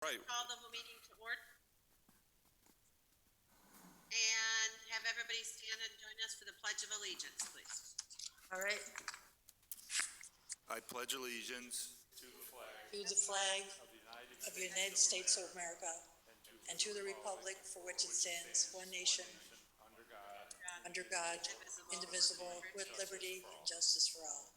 Right. Call the meeting to order. And have everybody stand and join us for the Pledge of Allegiance, please. All right. I pledge allegiance to the flag of the United States of America and to the republic for which it stands, one nation, under God, indivisible, with liberty and justice for all.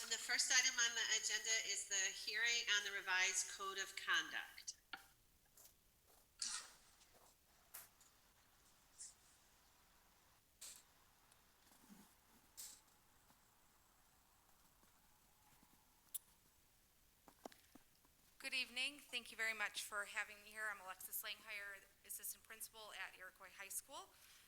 And the first item on the agenda is the hearing on the revised Code of Conduct. Good evening. Thank you very much for having me here. I'm Alexis Langhire, Assistant Principal at Iroquois High School.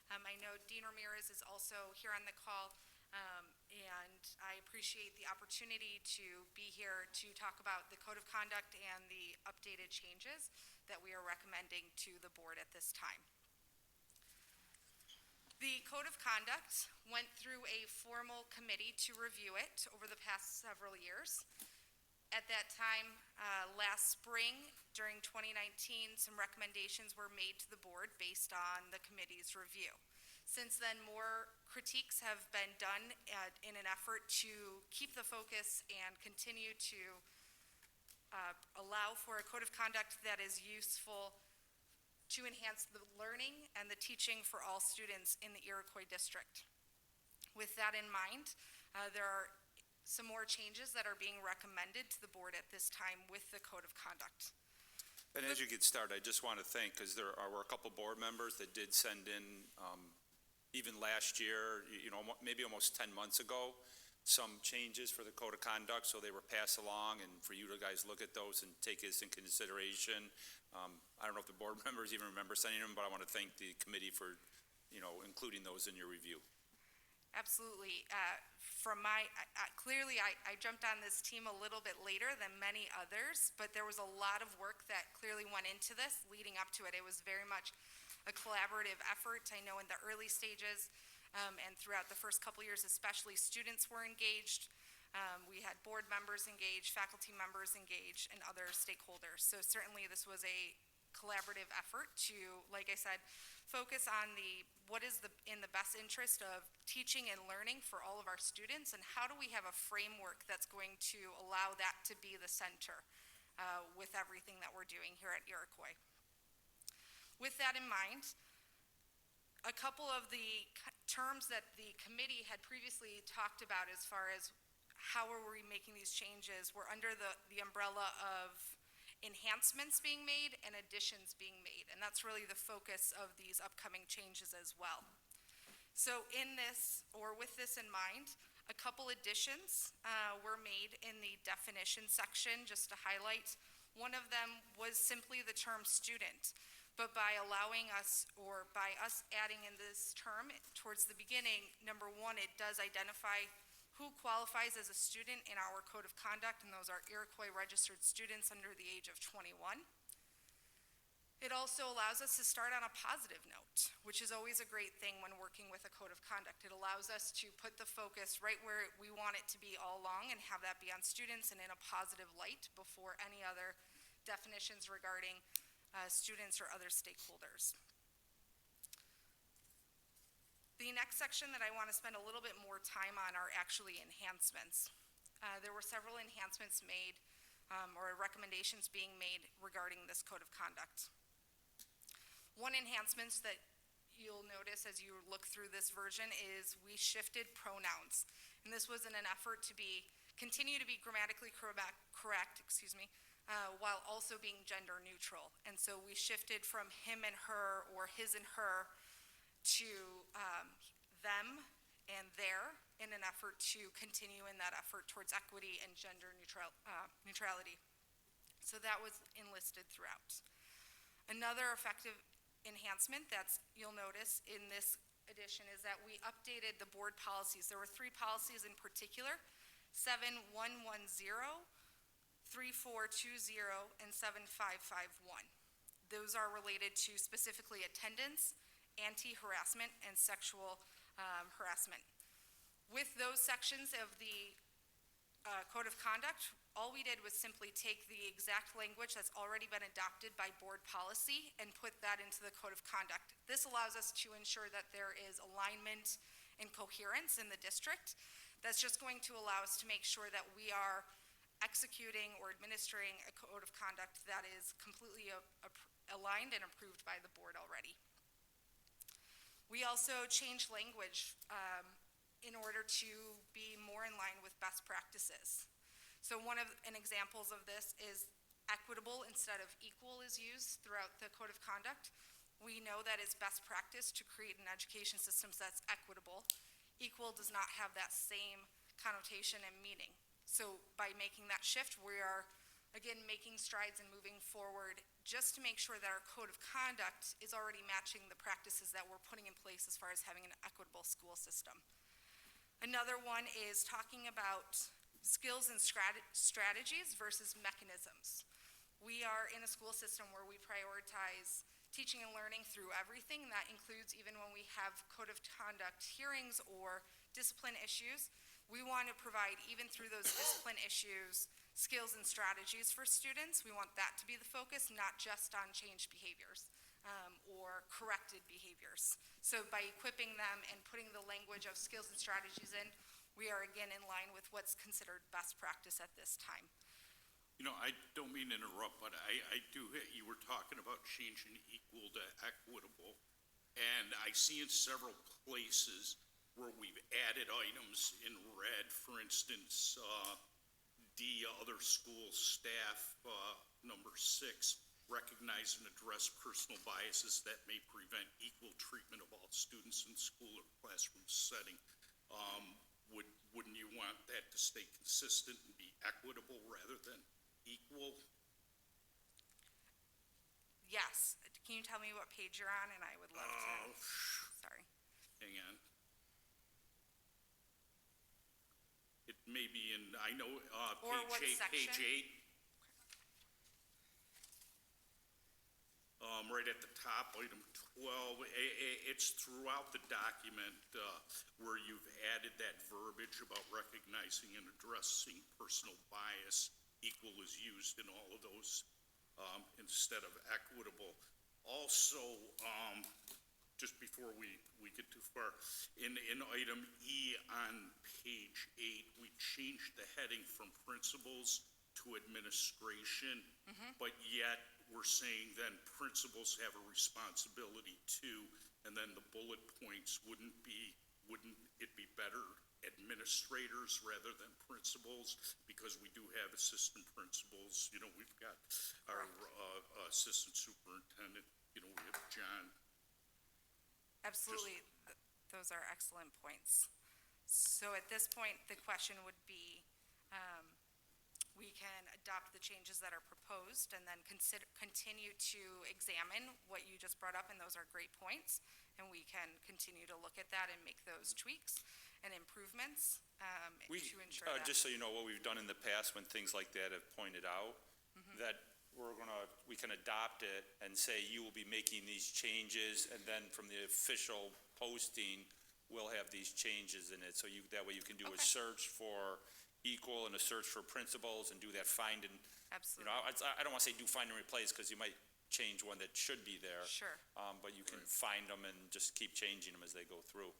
I know Dean Ramirez is also here on the call, and I appreciate the opportunity to be here to talk about the Code of Conduct and the updated changes that we are recommending to the board at this time. The Code of Conduct went through a formal committee to review it over the past several years. At that time, last spring, during 2019, some recommendations were made to the board based on the committee's review. Since then, more critiques have been done in an effort to keep the focus and continue to allow for a code of conduct that is useful to enhance the learning and the teaching for all students in the Iroquois district. With that in mind, there are some more changes that are being recommended to the board at this time with the Code of Conduct. And as you get started, I just want to thank, because there were a couple board members that did send in, even last year, maybe almost 10 months ago, some changes for the Code of Conduct, so they were passed along, and for you to guys look at those and take this in consideration. I don't know if the board members even remember sending them, but I want to thank the committee for, including those in your review. Absolutely. Clearly, I jumped on this team a little bit later than many others, but there was a lot of work that clearly went into this leading up to it. It was very much a collaborative effort. I know in the early stages and throughout the first couple years, especially, students were engaged. We had board members engaged, faculty members engaged, and other stakeholders. So certainly this was a collaborative effort to, like I said, focus on what is in the best interest of teaching and learning for all of our students, and how do we have a framework that's going to allow that to be the center with everything that we're doing here at Iroquois. With that in mind, a couple of the terms that the committee had previously talked about as far as how are we making these changes were under the umbrella of enhancements being made and additions being made, and that's really the focus of these upcoming changes as well. So with this in mind, a couple additions were made in the definition section, just to highlight. One of them was simply the term student, but by us adding in this term towards the beginning, number one, it does identify who qualifies as a student in our Code of Conduct, and those are Iroquois registered students under the age of 21. It also allows us to start on a positive note, which is always a great thing when working with a Code of Conduct. It allows us to put the focus right where we want it to be all along and have that be on students and in a positive light before any other definitions regarding students or other stakeholders. The next section that I want to spend a little bit more time on are actually enhancements. There were several enhancements made or recommendations being made regarding this Code of Conduct. One enhancement that you'll notice as you look through this version is we shifted pronouns. And this was in an effort to continue to be grammatically correct, while also being gender neutral. And so we shifted from him and her or his and her to them and their in an effort to continue in that effort towards equity and gender neutrality. So that was enlisted throughout. Another effective enhancement you'll notice in this edition is that we updated the board policies. There were 3 policies in particular, 7110, 3420, and 7551. Those are related to specifically attendance, anti-harassment, and sexual harassment. With those sections of the code of conduct, all we did was simply take the exact language that's already been adopted by board policy and put that into the code of conduct. This allows us to ensure that there is alignment and coherence in the district. That's just going to allow us to make sure that we are executing or administering a code of conduct that is completely aligned and approved by the board already. We also changed language in order to be more in line with best practices. So an examples of this is equitable instead of equal is used throughout the code of conduct. We know that it's best practice to create an education system that's equitable. Equal does not have that same connotation and meaning. So by making that shift, we are, again, making strides and moving forward just to make sure that our code of conduct is already matching the practices that we're putting in place as far as having an equitable school system. Another one is talking about skills and strategies versus mechanisms. We are in a school system where we prioritize teaching and learning through everything. That includes even when we have code of conduct hearings or discipline issues. We want to provide, even through those discipline issues, skills and strategies for students. We want that to be the focus, not just on changed behaviors or corrected behaviors. So by equipping them and putting the language of skills and strategies in, we are again in line with what's considered best practice at this time. You know, I don't mean to interrupt, but I do, you were talking about changing equal to equitable, and I see in several places where we've added items in red, for instance, D, other school staff, number 6, recognize and address personal biases that may prevent equal treatment of all students in school or classroom setting. Wouldn't you want that to stay consistent and be equitable rather than equal? Yes. Can you tell me what page you're on? And I would love to. Sorry. Hang on. It may be in, I know, Or what page 8, section? page 8. Right at the top, item 12, it's throughout the document where you've added that verbiage about recognizing and addressing personal bias. Equal is used in all of those instead of equitable. Also, just before we get too far, in item E on page 8, we changed the heading from principals to administration, but yet we're saying then principals have a responsibility too, and then the bullet points wouldn't it be better administrators rather than principals, because we do have assistant principals, you know, we've got our assistant superintendent, you know, we have John. Absolutely. Those are excellent points. So at this point, the question would be, we can adopt the changes that are proposed and then continue to examine what you just brought up, and those are great points. And we can continue to look at that and make those tweaks and improvements to ensure that. Just so you know, what we've done in the past when things like that have pointed out, that we can adopt it and say, you will be making these changes, and then from the official posting, we'll have these changes in it. So that way you can do a search for equal and a search for principals and do that find and, Absolutely. you know, I don't want to say do find and replace, because you might change one that should be there. Sure. But you can find them and just keep changing them as they go through.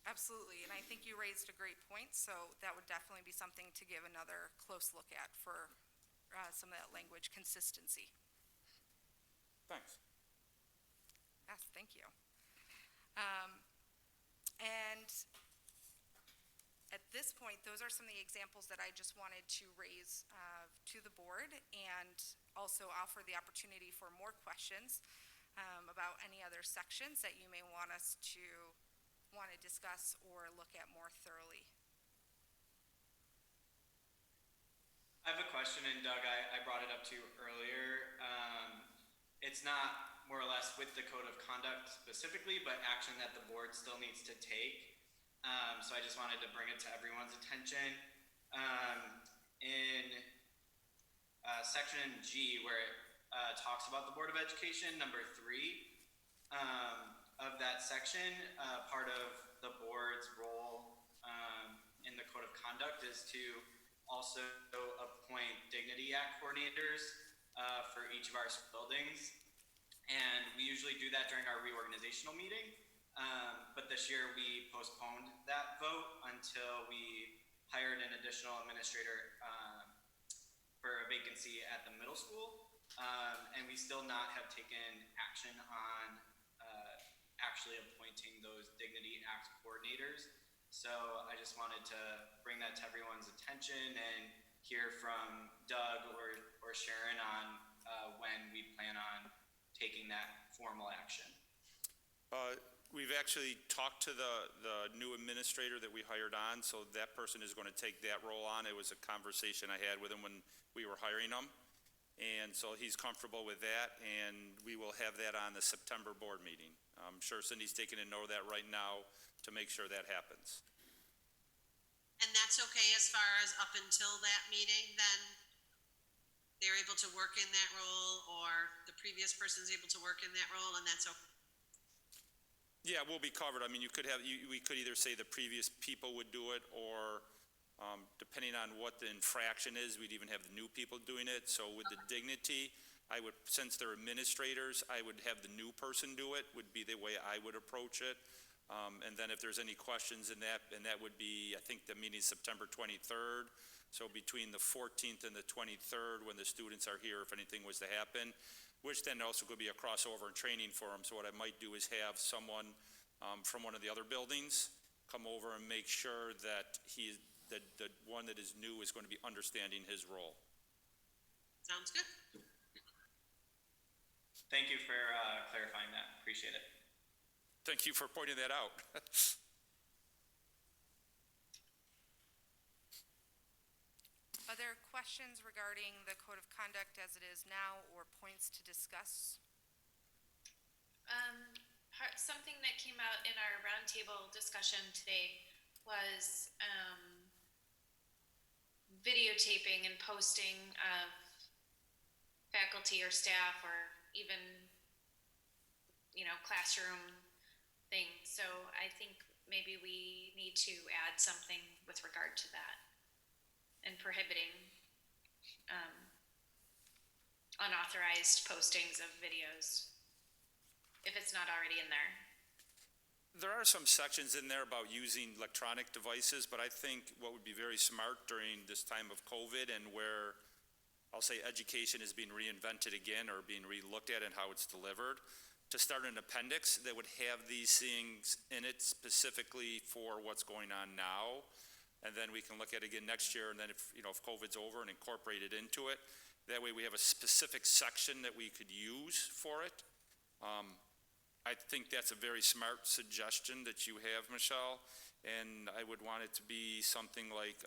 Absolutely, and I think you raised a great point, so that would definitely be something to give another close look at for some of that language consistency. Thanks. Yes, thank you. And at this point, those are some of the examples that I just wanted to raise to the board, and also offer the opportunity for more questions about any other sections that you may want us to discuss or look at more thoroughly. I have a question, and Doug, I brought it up to you earlier. It's not more or less with the code of conduct specifically, but action that the board still needs to take. So I just wanted to bring it to everyone's attention. In section G, where it talks about the Board of Education, number 3 of that section, part of the board's role in the code of conduct is to also appoint Dignity Act coordinators for each of our buildings. And we usually do that during our reorganizational meeting. But this year we postponed that vote until we hired an additional administrator for a vacancy at the middle school. And we still not have taken action on actually appointing those Dignity Act coordinators. So I just wanted to bring that to everyone's attention and hear from Doug or Sharon on when we plan on taking that formal action. We've actually talked to the new administrator that we hired on, so that person is going to take that role on. It was a conversation I had with him when we were hiring him. And so he's comfortable with that, and we will have that on the September board meeting. I'm sure Cindy's taking a note of that right now to make sure that happens. And that's okay as far as up until that meeting, then they're able to work in that role, or the previous person's able to work in that role, and that's okay? Yeah, we'll be covered. I mean, we could either say the previous people would do it, or depending on what the infraction is, we'd even have the new people doing it. So with the dignity, I would, since they're administrators, I would have the new person do it, would be the way I would approach it. And then if there's any questions in that, and that would be, I think the meeting's September 23rd. So between the 14th and the 23rd, when the students are here, if anything was to happen, which then also could be a crossover and training for them. So what I might do is have someone from one of the other buildings come over and make sure that the one that is new is going to be understanding his role. Sounds good. Thank you for clarifying that. Appreciate it. Thank you for pointing that out. Other questions regarding the code of conduct as it is now, or points to discuss? Something that came out in our roundtable discussion today was videotaping and posting of faculty or staff, or even, classroom things. So I think maybe we need to add something with regard to that and prohibiting unauthorized postings of videos, if it's not already in there. There are some sections in there about using electronic devices, but I think what would be very smart during this time of COVID, and where I'll say education is being reinvented again or being re-looked at and how it's delivered, to start an appendix that would have these things in it specifically for what's going on now. And then we can look at it again next year, and then if COVID's over, and incorporate it into it. That way we have a specific section that we could use for it. I think that's a very smart suggestion that you have, Michelle, and I would want it to be something like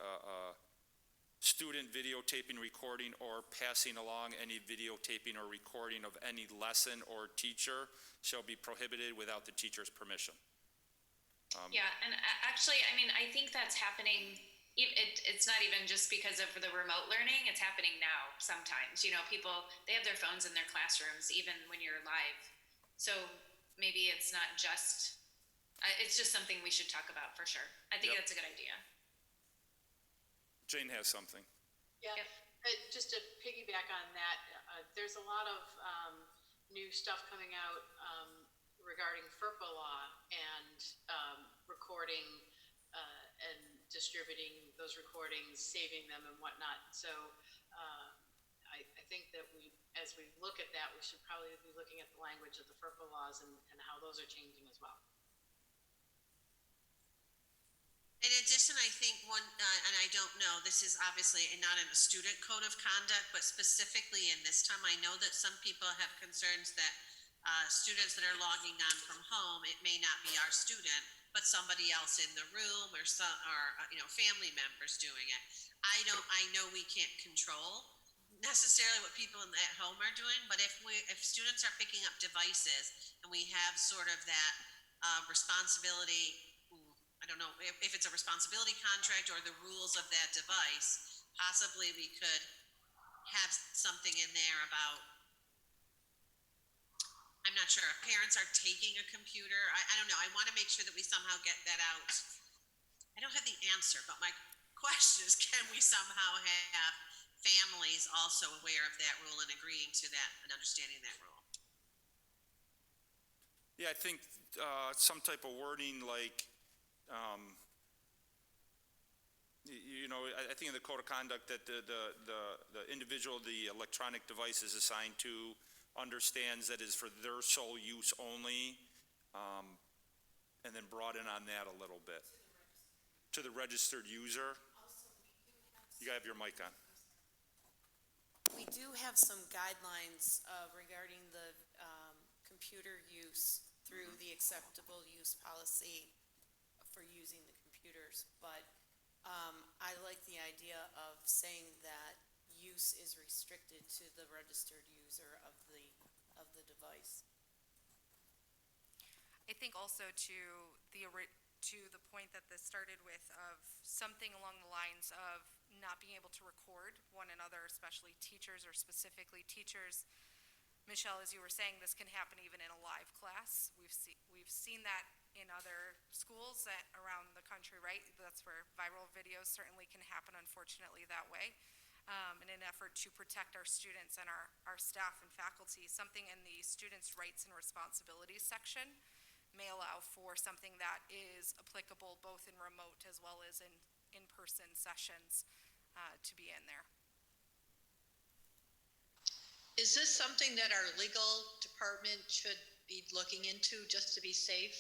student videotaping, recording, or passing along any videotaping or recording of any lesson or teacher shall be prohibited without the teacher's permission. Yeah, and actually, I think that's happening. It's not even just because of the remote learning. It's happening now sometimes. People, they have their phones in their classrooms even when you're live. So maybe it's not just, it's just something we should talk about for sure. I think that's a good idea. Jane has something. Yeah, Yep. Just to piggyback on that, there's a lot of new stuff coming out regarding FERPA law and recording and distributing those recordings, saving them and whatnot. So I think that as we look at that, we should probably be looking at the language of the FERPA laws and how those are changing as well. In addition, I think one, and I don't know, this is obviously not in a student code of conduct, but specifically in this time, I know that some people have concerns that students that are logging on from home, it may not be our student, but somebody else in the room, or family members doing it. I know we can't control necessarily what people at home are doing, but if students are picking up devices and we have sort of that responsibility, I don't know if it's a responsibility contract or the rules of that device, possibly we could have something in there about, I'm not sure, if parents are taking a computer, I don't know, I want to make sure that we somehow get that out. I don't have the answer, but question is, can we somehow have families also aware of that rule and agreeing to that and understanding that rule? Yeah, I think some type of wording like, I think in the code of conduct that the individual the electronic device is assigned to understands that is for their sole use only, and then broaden on that a little bit. To the registered user. You gotta have your mic on. We do have some guidelines regarding the computer use through the acceptable use policy for using the computers, but I like the idea of saying that use is restricted to the registered user of the device. I think also to the point that this started with, of something along the lines of not being able to record one another, especially teachers, or specifically teachers. Michelle, as you were saying, this can happen even in a live class. We've seen that in other schools around the country, right? That's where viral videos certainly can happen, unfortunately, that way. In an effort to protect our students and our staff and faculty, something in the students' rights and responsibilities section may allow for something that is applicable both in remote as well as in in-person sessions to be in there. Is this something that our legal department should be looking into just to be safe?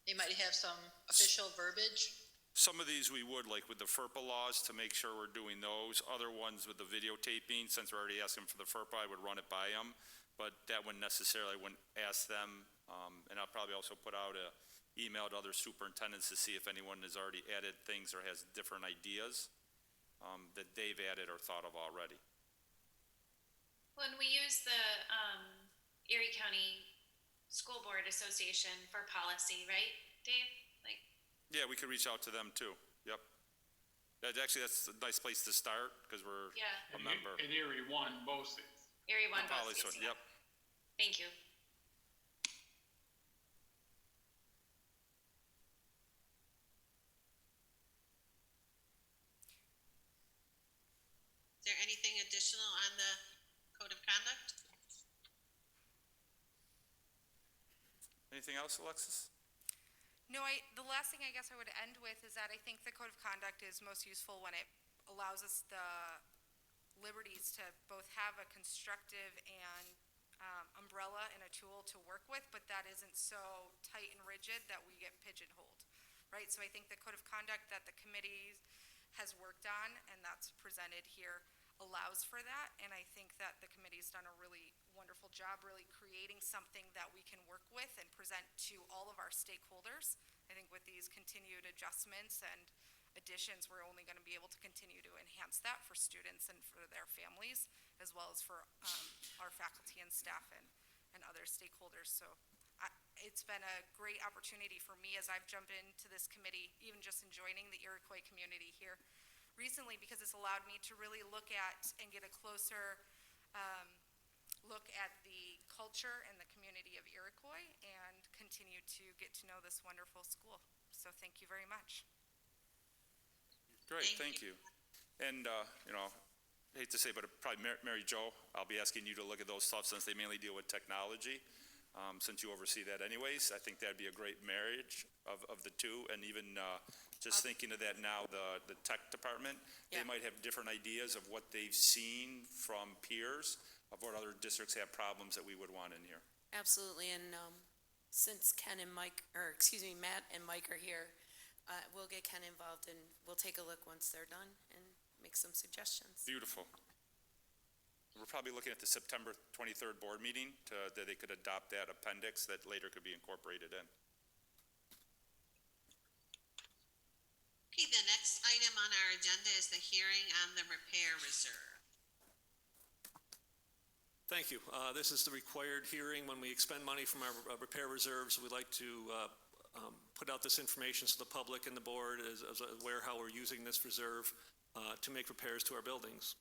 They might have some official verbiage. Some of these we would, like with the FERPA laws, to make sure we're doing those. Other ones with the videotaping, since we're already asking for the FERPA, I would run it by them. But that wouldn't necessarily, I wouldn't ask them. And I'll probably also put out an email to other superintendents to see if anyone has already added things or has different ideas that they've added or thought of already. When we use the Erie County School Board Association for policy, right, Dave? Yeah, we could reach out to them too. Yep. That's a nice place to start because we're a member. In Erie 1, both states. Erie 1 both Policy, states. yep. Thank you. Is there anything additional on the code of conduct? Anything else, Alexis? No, the last thing I guess I would end with is that I think the code of conduct is most useful when it allows us the liberties to both have a constructive and umbrella and a tool to work with, but that isn't so tight and rigid that we get pigeonholed, right? So I think the code of conduct that the committee has worked on and that's presented here allows for that, and I think that the committee's done a really wonderful job really creating something that we can work with and present to all of our stakeholders. I think with these continued adjustments and additions, we're only going to be able to continue to enhance that for students and for their families, as well as for our faculty and staff and other stakeholders. So it's been a great opportunity for me as I've jumped into this committee, even just in joining the Iroquois community here recently, because it's allowed me to really look at and get a closer look at the culture and the community of Iroquois and continue to get to know this wonderful school. So thank you very much. Great, thank you. And, I hate to say, but probably Mary Jo, I'll be asking you to look at those stuff since they mainly deal with technology. Since you oversee that anyways, I think that'd be a great marriage of the two. And even just thinking of that now, the tech department, they might have different ideas of what they've seen from peers of what other districts have problems that we would want in here. Absolutely, and since Matt and Mike are here, we'll get Ken involved and we'll take a look once they're done and make some suggestions. Beautiful. We're probably looking at the September 23rd board meeting that they could adopt that appendix that later could be incorporated in. Okay, the next item on our agenda is the hearing on the repair reserve. Thank you. This is the required hearing when we expend money from our repair reserves. We'd like to put out this information so the public and the board is aware how we're using this reserve to make repairs to our buildings.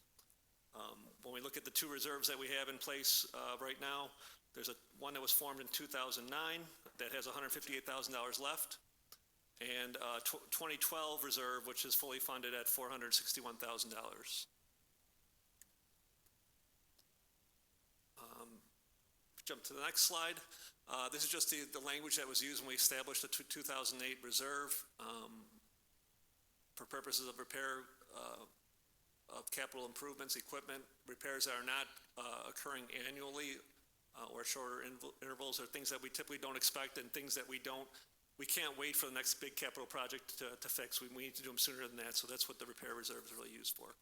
When we look at the two reserves that we have in place right now, there's one that was formed in 2009 that has $158,000 left, and 2012 reserve, which is fully funded at $461,000. Jump to the next slide. This is just the language that was used when we established the 2008 reserve for purposes of repair of capital improvements, equipment, repairs that are not occurring annually or shorter intervals, or things that we typically don't expect, and things that we can't wait for the next big capital project to fix. We need to do them sooner than that, so that's what the repair reserve is really used for.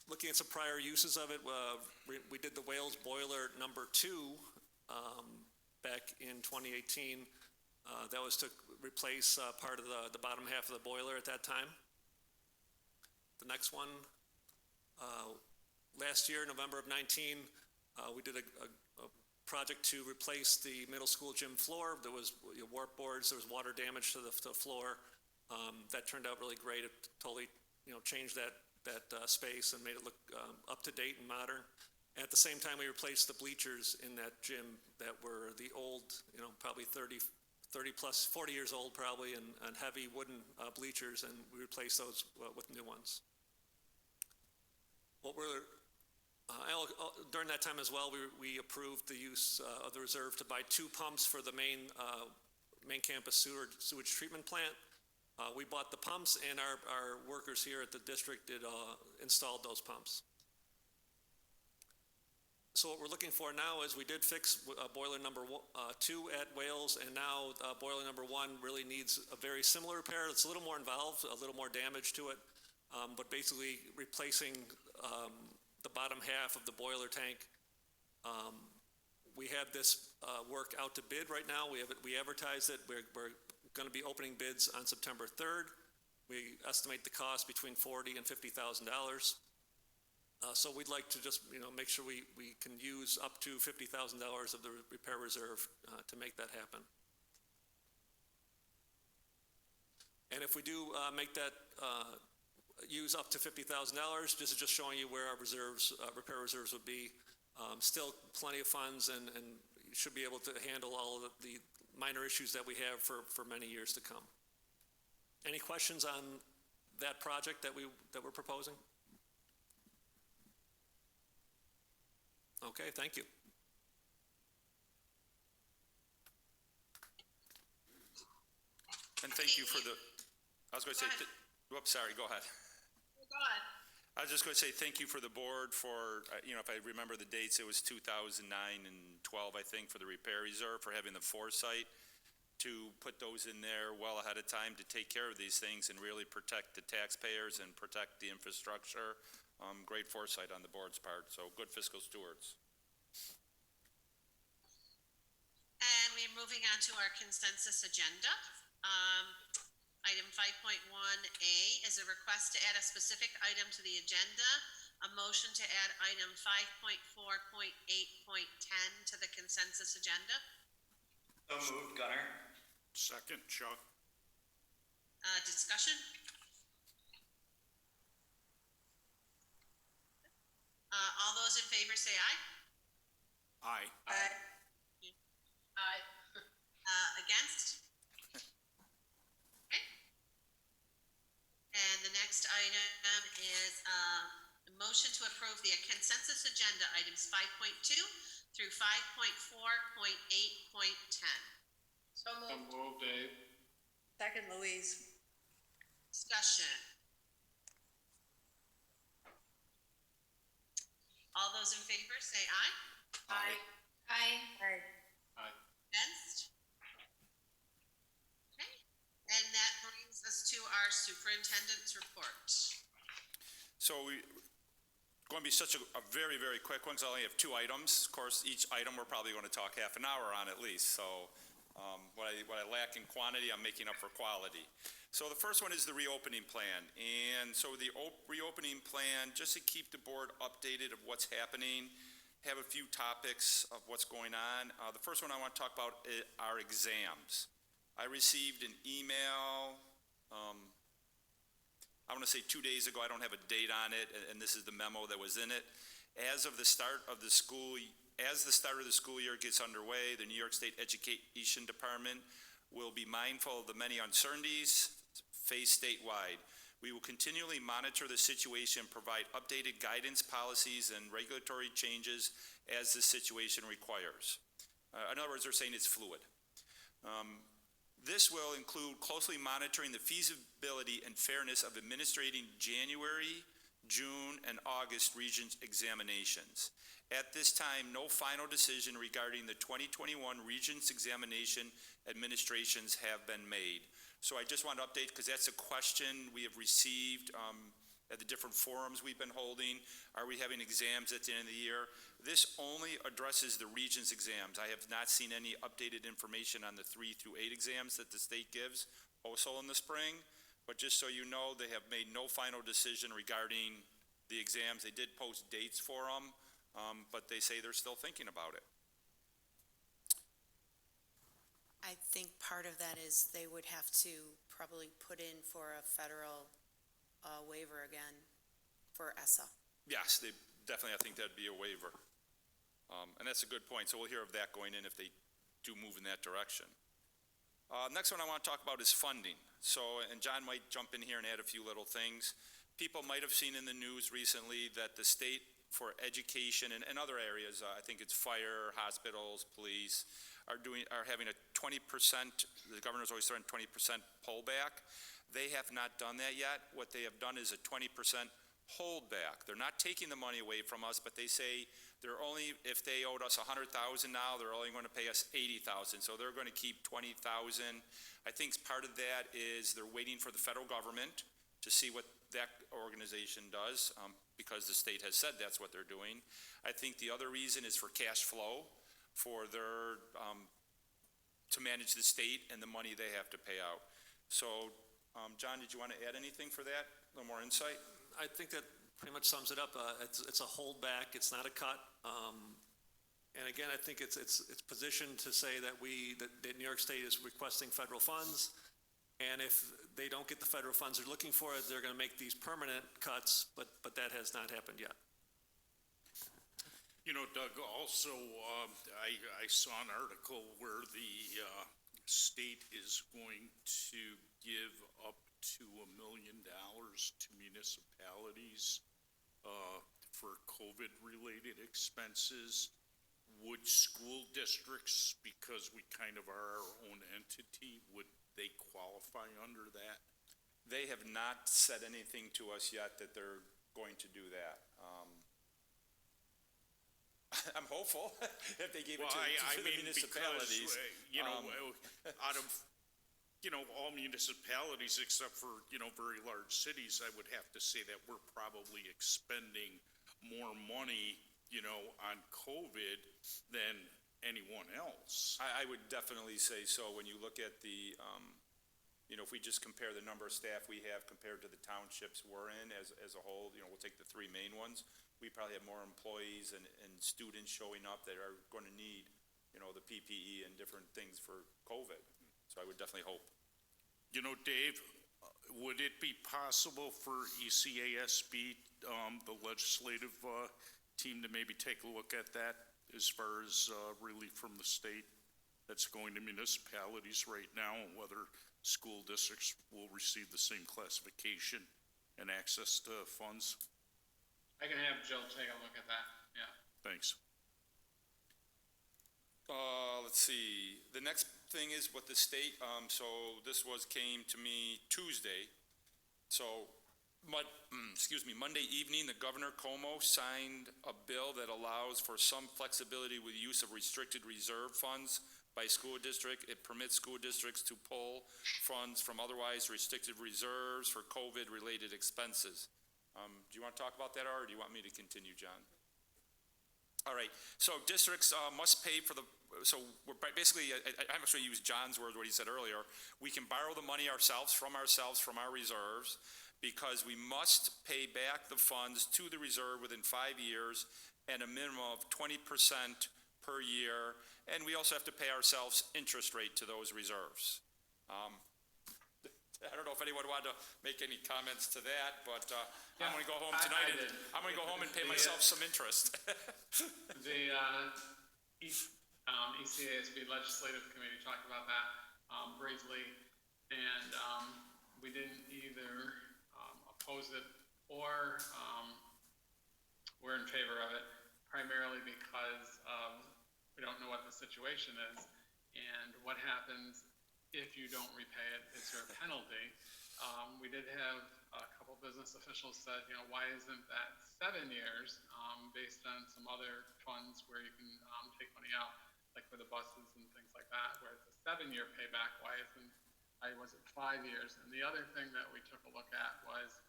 Looking at some prior uses of it, we did the Wales boiler number 2 back in 2018. That was to replace part of the bottom half of the boiler at that time. The next one, last year, November of 19, we did a project to replace the middle school gym floor. There was warp boards, there was water damage to the floor. That turned out really great. It totally changed that space and made it look up to date and modern. And at the same time, we replaced the bleachers in that gym that were the old, probably 30 plus, 40 years old probably, and heavy wooden bleachers, and we replaced those with new ones. During that time as well, we approved the use of the reserve to buy 2 pumps for the main campus sewage treatment plant. We bought the pumps, and our workers here at the district installed those pumps. So what we're looking for now is we did fix boiler number 2 at Wales, and now boiler number 1 really needs a very similar repair. It's a little more involved, a little more damage to it, but basically replacing the bottom half of the boiler tank. We have this work out to bid right now. We advertised it. We're going to be opening bids on September 3rd. We estimate the cost between $40,000 and $50,000. So we'd like to just make sure we can use up to $50,000 of the repair reserve to make that happen. And if we do make that use up to $50,000, this is just showing you where our reserves, repair reserves would be. Still plenty of funds, and you should be able to handle all of the minor issues that we have for many years to come. Any questions on that project that we're proposing? Okay, thank you. And thank you for the, I was going to say, whoops, sorry, go ahead. Go ahead. I was just going to say thank you for the board for, if I remember the dates, it was 2009 and 12, I think, for the repair reserve, for having the foresight to put those in there well ahead of time to take care of these things and really protect the taxpayers and protect the infrastructure. Great foresight on the board's part, so good fiscal stewards. And we're moving on to our consensus agenda. Item 5.1A is a request to add a specific item to the agenda. A motion to add item 5.4.8.10 to the consensus agenda. So moved, Gunner. Second, Chuck. Discussion? All those in favor say aye. Aye. Aye. Against? Okay. And the next item is a motion to approve the consensus agenda items 5.2 through 5.4.8.10. So moved. Moved, Dave. Second, Louise. Discussion. All those in favor say aye. Aye. Aye. Aye. Aye. Against? Okay, and that brings us to our superintendent's report. So going to be such a very, very quick one, because I only have 2 items. Of course, each item we're probably going to talk half an hour on at least. So what I lack in quantity, I'm making up for quality. So the first one is the reopening plan. And so the reopening plan, just to keep the board updated of what's happening, have a few topics of what's going on. The first one I want to talk about are exams. I received an email, I want to say 2 days ago. I don't have a date on it, and this is the memo that was in it. As of the start of the school as the start of the school year gets underway, the New York State Education Department will be mindful of the many uncertainties faced statewide. We will continually monitor the situation and provide updated guidance, policies, and regulatory changes as the situation requires. In other words, they're saying it's fluid. This will include closely monitoring the feasibility and fairness of administrating January, June, and August Regents examinations. At this time, no final decision regarding the 2021 Regents examination administrations have been made. So I just want to update, because that's a question we have received at the different forums we've been holding. Are we having exams at the end of the year? This only addresses the Regents exams. I have not seen any updated information on the 3 through 8 exams that the state gives also in the spring. But just so you know, they have made no final decision regarding the exams. They did post dates for them, but they say they're still thinking about it. I think part of that is they would have to probably put in for a federal waiver again for ESSA. Yes, they definitely, I think that'd be a waiver. And that's a good point. So we'll hear of that going in if they do move in that direction. Next one I want to talk about is funding. So, and John might jump in here and add a few little things. People might have seen in the news recently that the state for education and other areas, I think it's fire, hospitals, police, are having a 20%, the governor's always throwing 20% pullback. They have not done that yet. What they have done is a 20% holdback. They're not taking the money away from us, but they say they're only, if they owed us $100,000 now, they're only going to pay us $80,000. So they're going to keep $20,000. I think part of that is they're waiting for the federal government to see what that organization does, because the state has said that's what they're doing. I think the other reason is for cash flow, for their, to manage the state and the money they have to pay out. So, John, did you want to add anything for that? A little more insight? I think that pretty much sums it up. It's a holdback, it's not a cut. And again, I think it's positioned to say that that New York State is requesting federal funds, and if they don't get the federal funds they're looking for, they're going to make these permanent cuts, but that has not happened yet. You know, Doug, also, I saw an article where the state is going to give up to $1 million to municipalities for COVID-related expenses. Would school districts, because we kind of are our own entity, would they qualify under that? They have not said anything to us yet that they're going to do that. I'm hopeful if they gave it to the municipalities. Because, you know, out of, you know, all municipalities except for, you know, very large cities, I would have to say that we're probably expending more money, you know, on COVID than anyone else. I would definitely say so. When you look at the, you know, if we just compare the number of staff we have compared to the townships we're in as a whole, you know, we'll take the 3 main ones. We probably have more employees and students showing up that are going to need, you know, the PPE and different things for COVID. So I would definitely hope. You know, Dave, would it be possible for ECASB, the legislative team, to maybe take a look at that as far as relief from the state that's going to municipalities right now, and whether school districts will receive the same classification and access to funds? I can have Jill take a look at that, yeah. Thanks. Let's see. The next thing is what the state, so this came to me Tuesday. So, Monday evening, the Governor Como signed a bill that allows for some flexibility with use of restricted reserve funds by school district. It permits school districts to pull funds from otherwise restricted reserves for COVID-related expenses. Do you want to talk about that, or do you want me to continue, John? All right, so districts must pay for so we're basically, I'm going to use John's words, what he said earlier. We can borrow the money ourselves from our reserves, because we must pay back the funds to the reserve within 5 years and a minimum of 20% per year, and we also have to pay ourselves interest rate to those reserves. I don't know if anyone wanted to make any comments to that, but I'm going to go home I tonight. did. I'm going to go home and pay myself some interest. The ECASB Legislative Committee talked about that briefly, and we didn't either oppose it or we're in favor of it, primarily because we don't know what the situation is and what happens if you don't repay it. Is there a penalty? We did have a couple business officials said, why isn't that 7 years based on some other funds where you can take money out, like for the buses and things like that, where it's a 7-year payback? Why was it 5 years? And the other thing that we took a look at was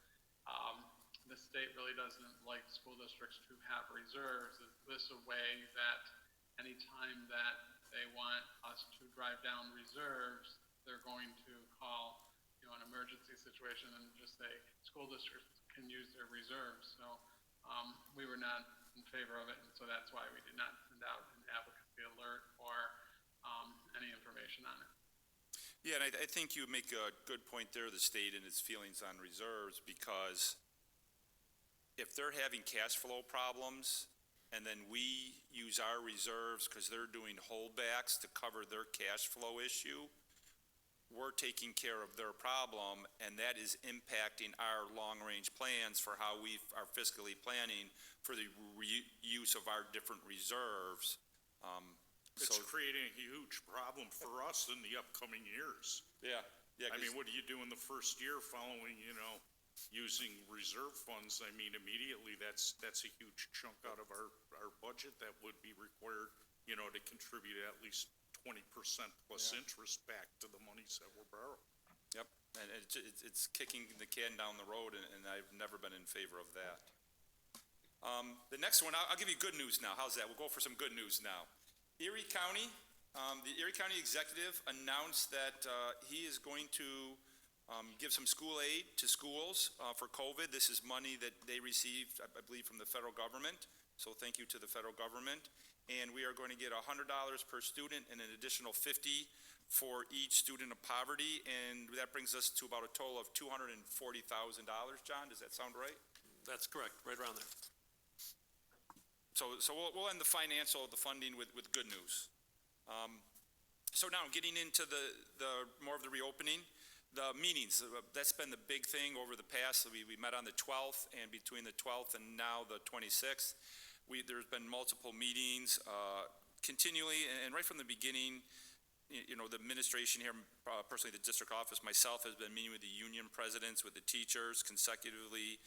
the state really doesn't like school districts to have reserves. Is this a way that anytime that they want us to drive down reserves, they're going to call an emergency situation and just say school districts can use their reserves? So we were not in favor of it, and so that's why we did not send out an advocacy alert or any information on it. Yeah, and I think you make a good point there, the state and its feelings on reserves, because if they're having cash flow problems and then we use our reserves because they're doing holdbacks to cover their cash flow issue, we're taking care of their problem, and that is impacting our long-range plans for how we are fiscally planning for the use of our different reserves. It's creating a huge problem for us in the upcoming years. Yeah. I mean, what do you do in the first year following, using reserve funds? I mean, immediately that's a huge chunk out of our budget that would be required, to contribute at least 20% plus interest back to the monies that were borrowed. Yep, and it's kicking the can down the road, and I've never been in favor of that. The next one, I'll give you good news now. How's that? We'll go for some good news now. Erie County, the Erie County executive announced that he is going to give some school aid to schools for COVID. This is money that they received, I believe, from the federal government. So thank you to the federal government. And we are going to get $100 per student and an additional $50 for each student of poverty. And that brings us to about a total of $240,000. John, does that sound right? That's correct, right around there. So we'll end the funding with good news. So now getting into the more of the reopening, the meetings, that's been the big thing over the past. We met on the 12th, and between the 12th and now the 26th, there's been multiple meetings continually, and right from the beginning, the administration here, personally the district office, myself, has been meeting with the union presidents, with the teachers consecutively,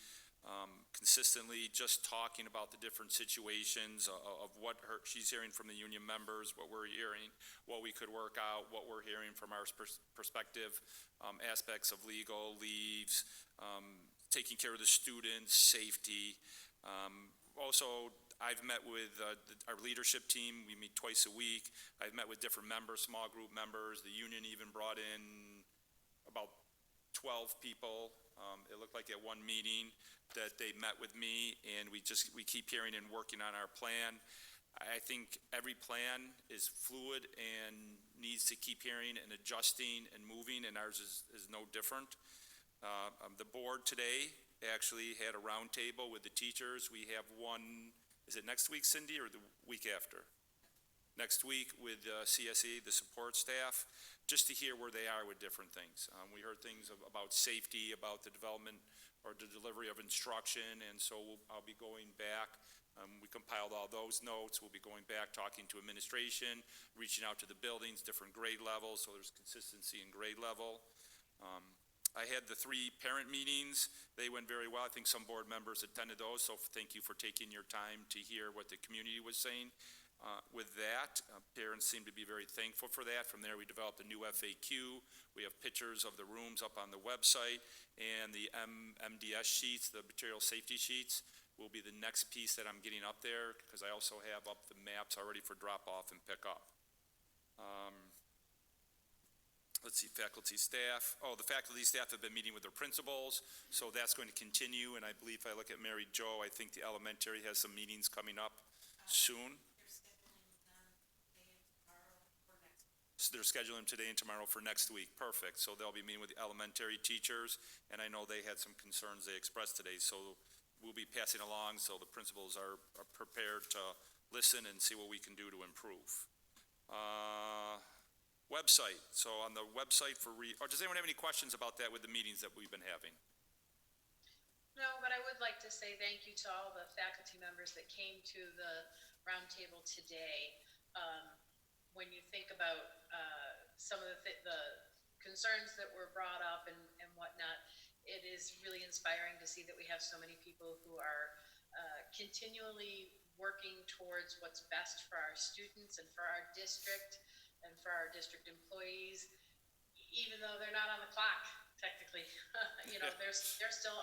consistently, just talking about the different situations of what she's hearing from the union members, what we're hearing, what we could work out, what we're hearing from our perspective, aspects of legal, leaves, taking care of the students, safety. Also, I've met with our leadership team. We meet twice a week. I've met with different members, small group members. The union even brought in about 12 people. It looked like at one meeting that they met with me, and we keep hearing and working on our plan. I think every plan is fluid and needs to keep hearing and adjusting and moving, and ours is no different. The board today actually had a roundtable with the teachers. We have one, is it next week, Cindy, or the week after? Next week with CSE, the support staff, just to hear where they are with different things. We heard things about safety, about the development or the delivery of instruction, and so I'll be going back. We compiled all those notes. We'll be going back, talking to administration, reaching out to the buildings, different grade levels, so there's consistency in grade level. I had the 3 parent meetings. They went very well. I think some board members attended those, so thank you for taking your time to hear what the community was saying. With that, parents seem to be very thankful for that. From there, we developed a new FAQ. We have pictures of the rooms up on the website, and the MDS sheets, the material safety sheets, will be the next piece that I'm getting up there, because I also have up the maps already for drop-off and pick-up. Let's see, faculty, staff. Oh, the faculty, staff have been meeting with their principals, so that's going to continue, and I believe if I look at Mary Jo, I think the elementary has some meetings coming up soon. So they're scheduling today and tomorrow for next week. Perfect. So they'll be meeting with the elementary teachers, and I know they had some concerns they expressed today. So we'll be passing along, so the principals are prepared to listen and see what we can do to improve. Website. So on the website or does anyone have any questions about that with the meetings that we've been having? No, but I would like to say thank you to all the faculty members that came to the roundtable today. When you think about some of the concerns that were brought up and whatnot, it is really inspiring to see that we have so many people who are continually working towards what's best for our students and for our district and for our district employees, even though they're not on the clock, technically. You know, they're still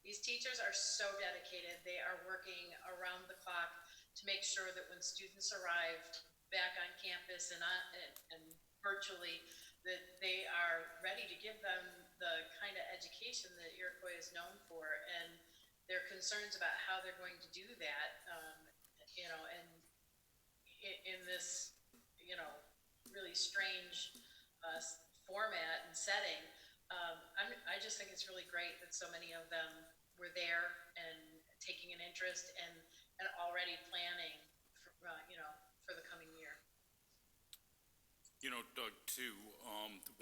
these teachers are so dedicated. They are working around the clock to make sure that when students arrive back on campus and virtually, that they are ready to give them the kind of education that Iroquois is known for, and their concerns about how they're going to do that, you know, and in this, you know, really strange format and setting. I just think it's really great that so many of them were there and taking an interest and already planning for, you know, for the coming year. You know, Doug, too,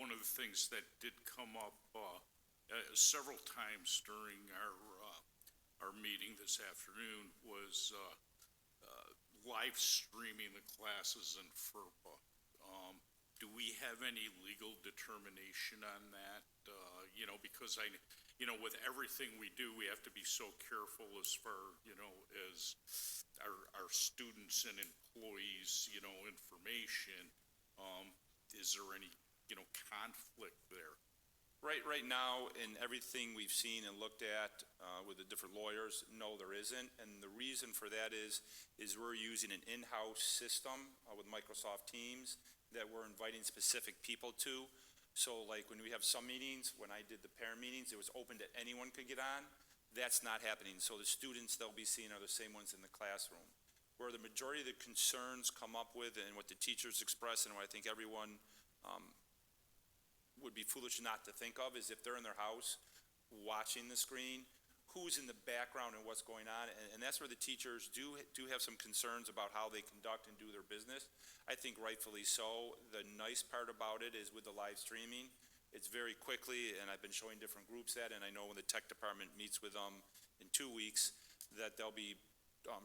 one of the things that did come up several times during our meeting this afternoon was live streaming the classes in FERPA. Do we have any legal determination on that? You know, because you know, with everything we do, we have to be so careful as far, you know, as our students and employees, you know, information. Is there any, you know, conflict there? Right now, in everything we've seen and looked at with the different lawyers, no, there isn't. And the reason for that is we're using an in-house system with Microsoft Teams that we're inviting specific people to. So like when we have some meetings, when I did the parent meetings, it was open to anyone could get on. That's not happening. So the students they'll be seeing are the same ones in the classroom. Where the majority of the concerns come up with and what the teachers express and what I think everyone would be foolish not to think of is if they're in their house watching the screen, who's in the background and what's going on, and that's where the teachers do have some concerns about how they conduct and do their business. I think rightfully so. The nice part about it is with the live streaming, it's very quickly, and I've been showing different groups that, and I know when the tech department meets with them in 2 weeks, that they'll be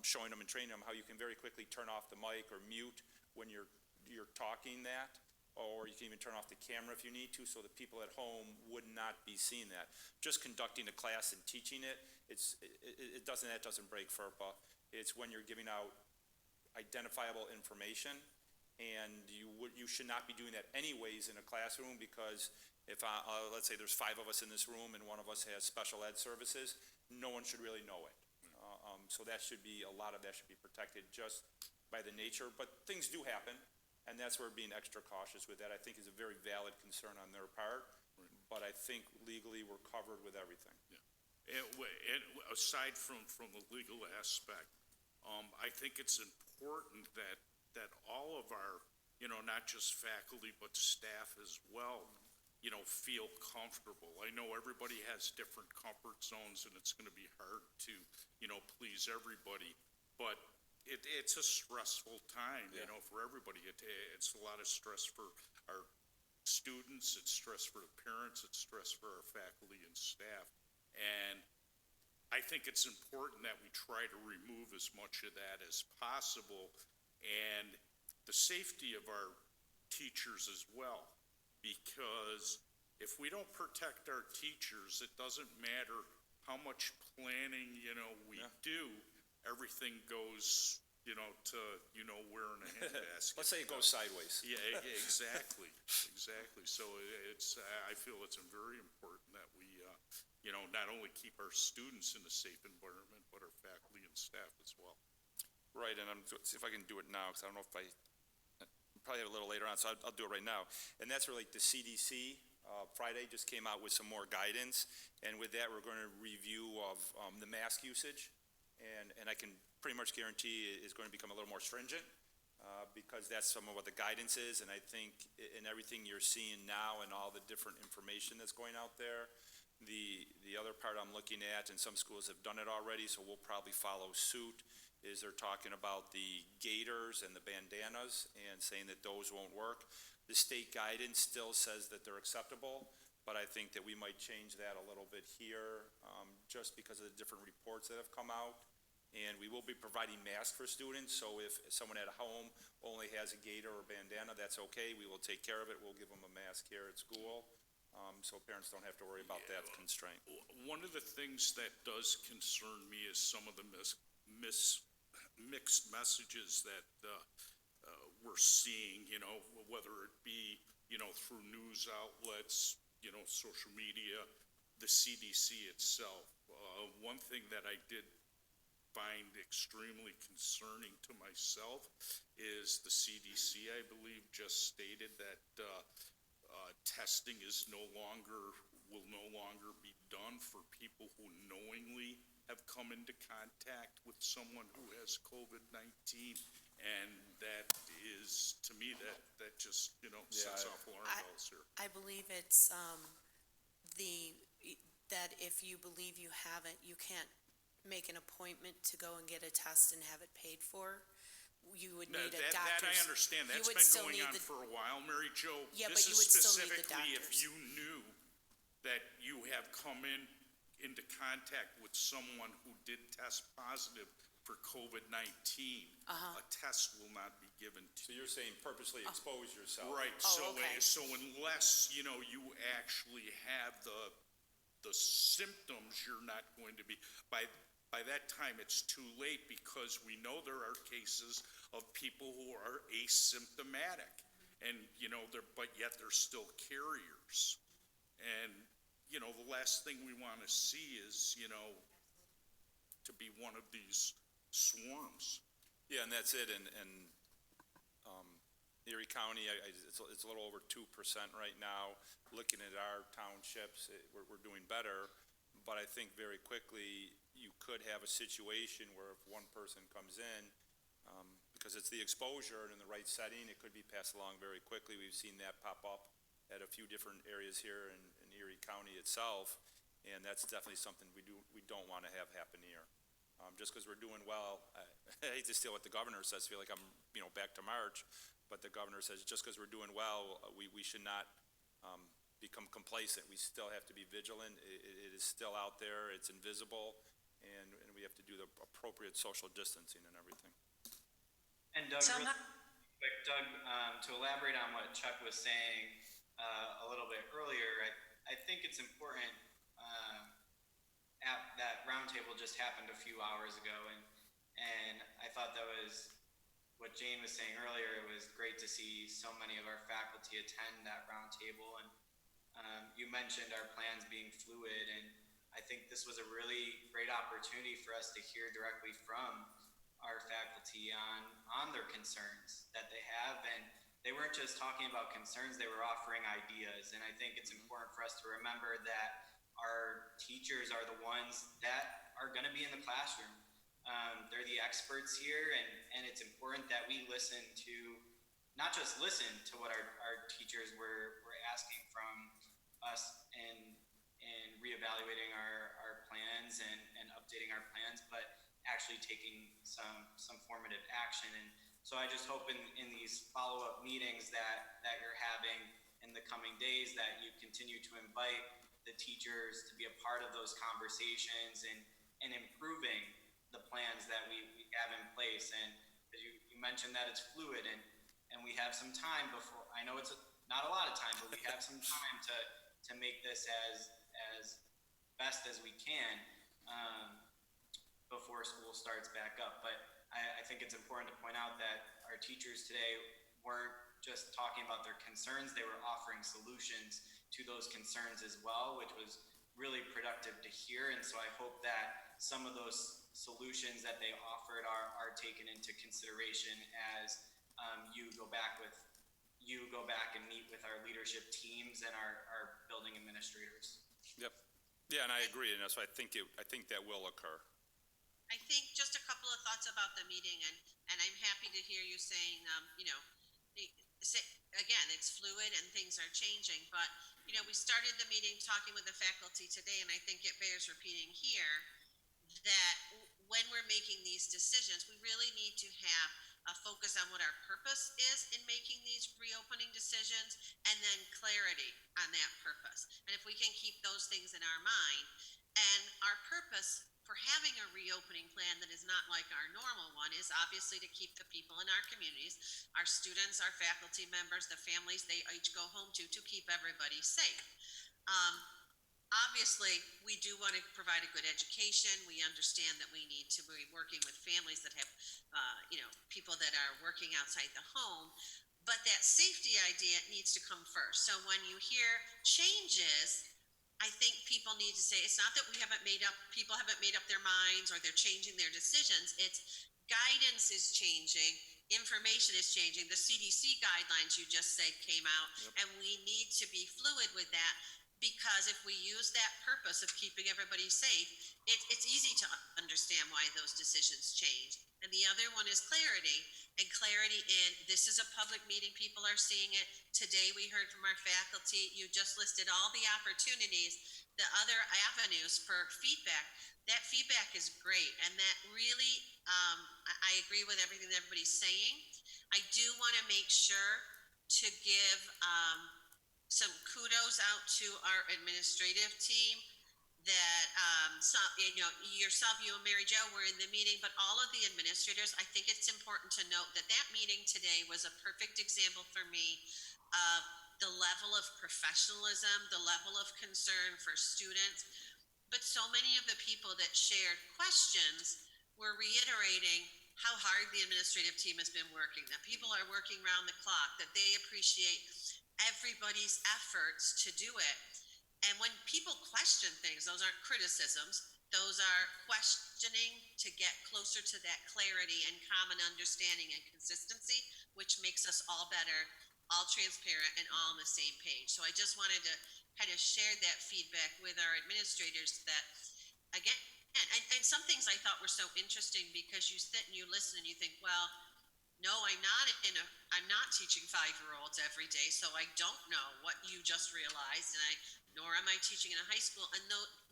showing them and training them how you can very quickly turn off the mic or mute when you're talking that, or you can even turn off the camera if you need to, so the people at home would not be seeing that. Just conducting a class and teaching it, that doesn't break FERPA. It's when you're giving out identifiable information, and you should not be doing that anyways in a classroom, because if let's say there's 5 of us in this room and one of us has special ed services, no one should really know it. So that should be, a lot of that should be protected just by the nature, but things do happen. And that's where being extra cautious with that, I think, is a very valid concern on their part. Right. But I think legally we're covered with everything. Yeah. And aside from the legal aspect, I think it's important that all of our, you know, not just faculty but staff as well, you know, feel comfortable. I know everybody has different comfort zones, and it's going to be hard to, you know, please everybody, but it's a stressful time, you know, for everybody. It's a lot of stress for our students, it's stress for the parents, it's stress for our faculty and staff. And I think it's important that we try to remove as much of that as possible, and the safety of our teachers as well. Because if we don't protect our teachers, it doesn't matter how much planning, you know, we do. Everything goes, you know, to, you know, wearing a handbasket. Let's say it goes sideways. Yeah, exactly, exactly. So I feel it's very important that we, you know, not only keep our students in a safe environment, but our faculty and staff as well. Right, and see if I can do it now, because I don't know if I probably have a little later on, so I'll do it right now. And that's where, like, the CDC Friday just came out with some more guidance, and with that we're going to review of the mask usage, and I can pretty much guarantee it's going to become a little more stringent. because that's some of what the guidance is, and I think in everything you're seeing now and all the different information that's going out there, the other part I'm looking at, and some schools have done it already, so we'll probably follow suit, is they're talking about the gaiters and the bandanas and saying that those won't work. The state guidance still says that they're acceptable, but I think that we might change that a little bit here, just because of the different reports that have come out. And we will be providing masks for students, so if someone at home only has a gaiter or bandana, that's okay. We will take care of it. We'll give them a mask here at school, so parents don't have to worry about that constraint. One of the things that does concern me is some of the mixed messages that we're seeing, you know, whether it be, you know, through news outlets, you know, social media, the CDC itself. One thing that I did find extremely concerning to myself is the CDC, I believe, just stated that testing will no longer be done for people who knowingly have come into contact with someone who has COVID-19. And that is, to me, that just, you know, sets off alarm bells here. I believe it's, that if you believe you haven't, you can't make an appointment to go and get a test and have it paid for. You would need a doctor's. That I understand. That's been going on for a while, Mary Jo. Yeah, but you would still need the Specifically, if doctors. you knew that you have come into contact with someone who did test positive for COVID-19, a test will not be given to So you. you're saying purposely expose yourself? Right, okay. so unless, you know, you actually have the symptoms, you're not going to be, by that time, it's too late, because we know there are cases of people who are asymptomatic, and, you know, but yet they're still carriers. And, you know, the last thing we want to see is, you know, to be one of these swarms. Yeah, and that's it, and Erie County, it's a little over 2% right now. Looking at our townships, we're doing better, but I think very quickly, you could have a situation where if one person comes in, because it's the exposure and in the right setting, it could be passed along very quickly. We've seen that pop up at a few different areas here in Erie County itself, and that's definitely something we don't want to have happen here. Just because we're doing well, I hate to steal what the governor says, feel like I'm, you know, back to March, but the governor says just because we're doing well, we should not become complacent. We still have to be vigilant. It is still out there. It's invisible, and we have to do the appropriate social distancing and everything. And Doug, really quick, Doug, to elaborate on what Chuck was saying a little bit earlier, I think it's important. That roundtable just happened a few hours ago, and I thought that was what Jane was saying earlier. It was great to see so many of our faculty attend that roundtable, and you mentioned our plans being fluid, and I think this was a really great opportunity for us to hear directly from our faculty on their concerns that they have, and they weren't just talking about concerns, they were offering ideas. And I think it's important for us to remember that our teachers are the ones that are going to be in the classroom. They're the experts here, and it's important that we listen to, not just listen to what our teachers were asking from us and reevaluating our plans and updating our plans, but actually taking some formative action. And so I just hope in these follow-up meetings that you're having in the coming days, that you continue to invite the teachers to be a part of those conversations and improving the plans that we have in place. And as you mentioned that it's fluid, and we have some time before, I know it's not a lot of time, but we have some time to make this as best as we can before school starts back up. But I think it's important to point out that our teachers today weren't just talking about their concerns, they were offering solutions to those concerns as well, which was really productive to hear. And so I hope that some of those solutions that they offered are taken into consideration as you go back and meet with our leadership teams and our building administrators. Yep. Yeah, and I agree, and so I think that will occur. I think just a couple of thoughts about the meeting, and and I'm happy to hear you saying, again, it's fluid and things are changing, but, we started the meeting talking with the faculty today, and I think it bears repeating here, that when we're making these decisions, we really need to have a focus on what our purpose is in making these reopening decisions, and then clarity on that purpose. And if we can keep those things in our mind, and our purpose for having a reopening plan that is not like our normal one is obviously to keep the people in our communities, our students, our faculty members, the families they each go home to keep everybody safe. Obviously, we do want to provide a good education. We understand that we need to be working with families that have, people that are working outside the home. But that safety idea needs to come first. So when you hear changes, I think people need to say, it's not that people haven't made up their minds or they're changing their decisions. It's guidance is changing. Information is changing. The CDC guidelines you just said came out, and we need to be fluid with that. Because if we use that purpose of keeping everybody safe, it's easy to understand why those decisions change. And the other one is clarity. And clarity in, this is a public meeting, people are seeing it. Today we heard from our faculty, you just listed all the opportunities, the other avenues for feedback. That feedback is great. And that really, I agree with everything that everybody's saying. I do want to make sure to give some kudos out to our administrative team that yourself, you and Mary Jo were in the meeting, but all of the administrators, I think it's important to note that meeting today was a perfect example for me of the level of professionalism, the level of concern for students. But so many of the people that shared questions were reiterating how hard the administrative team has been working, that people are working round the clock, that they appreciate everybody's efforts to do it. And when people question things, those aren't criticisms, those are questioning to get closer to that clarity and common understanding and consistency, which makes us all better, all transparent, and all on the same page. So I just wanted to kind of share that feedback with our administrators that, again, and some things I thought were so interesting because you sit and you listen and you think, well, no, I'm not teaching 5-year-olds every day, so I don't know what you just realized, nor am I teaching in a high school, and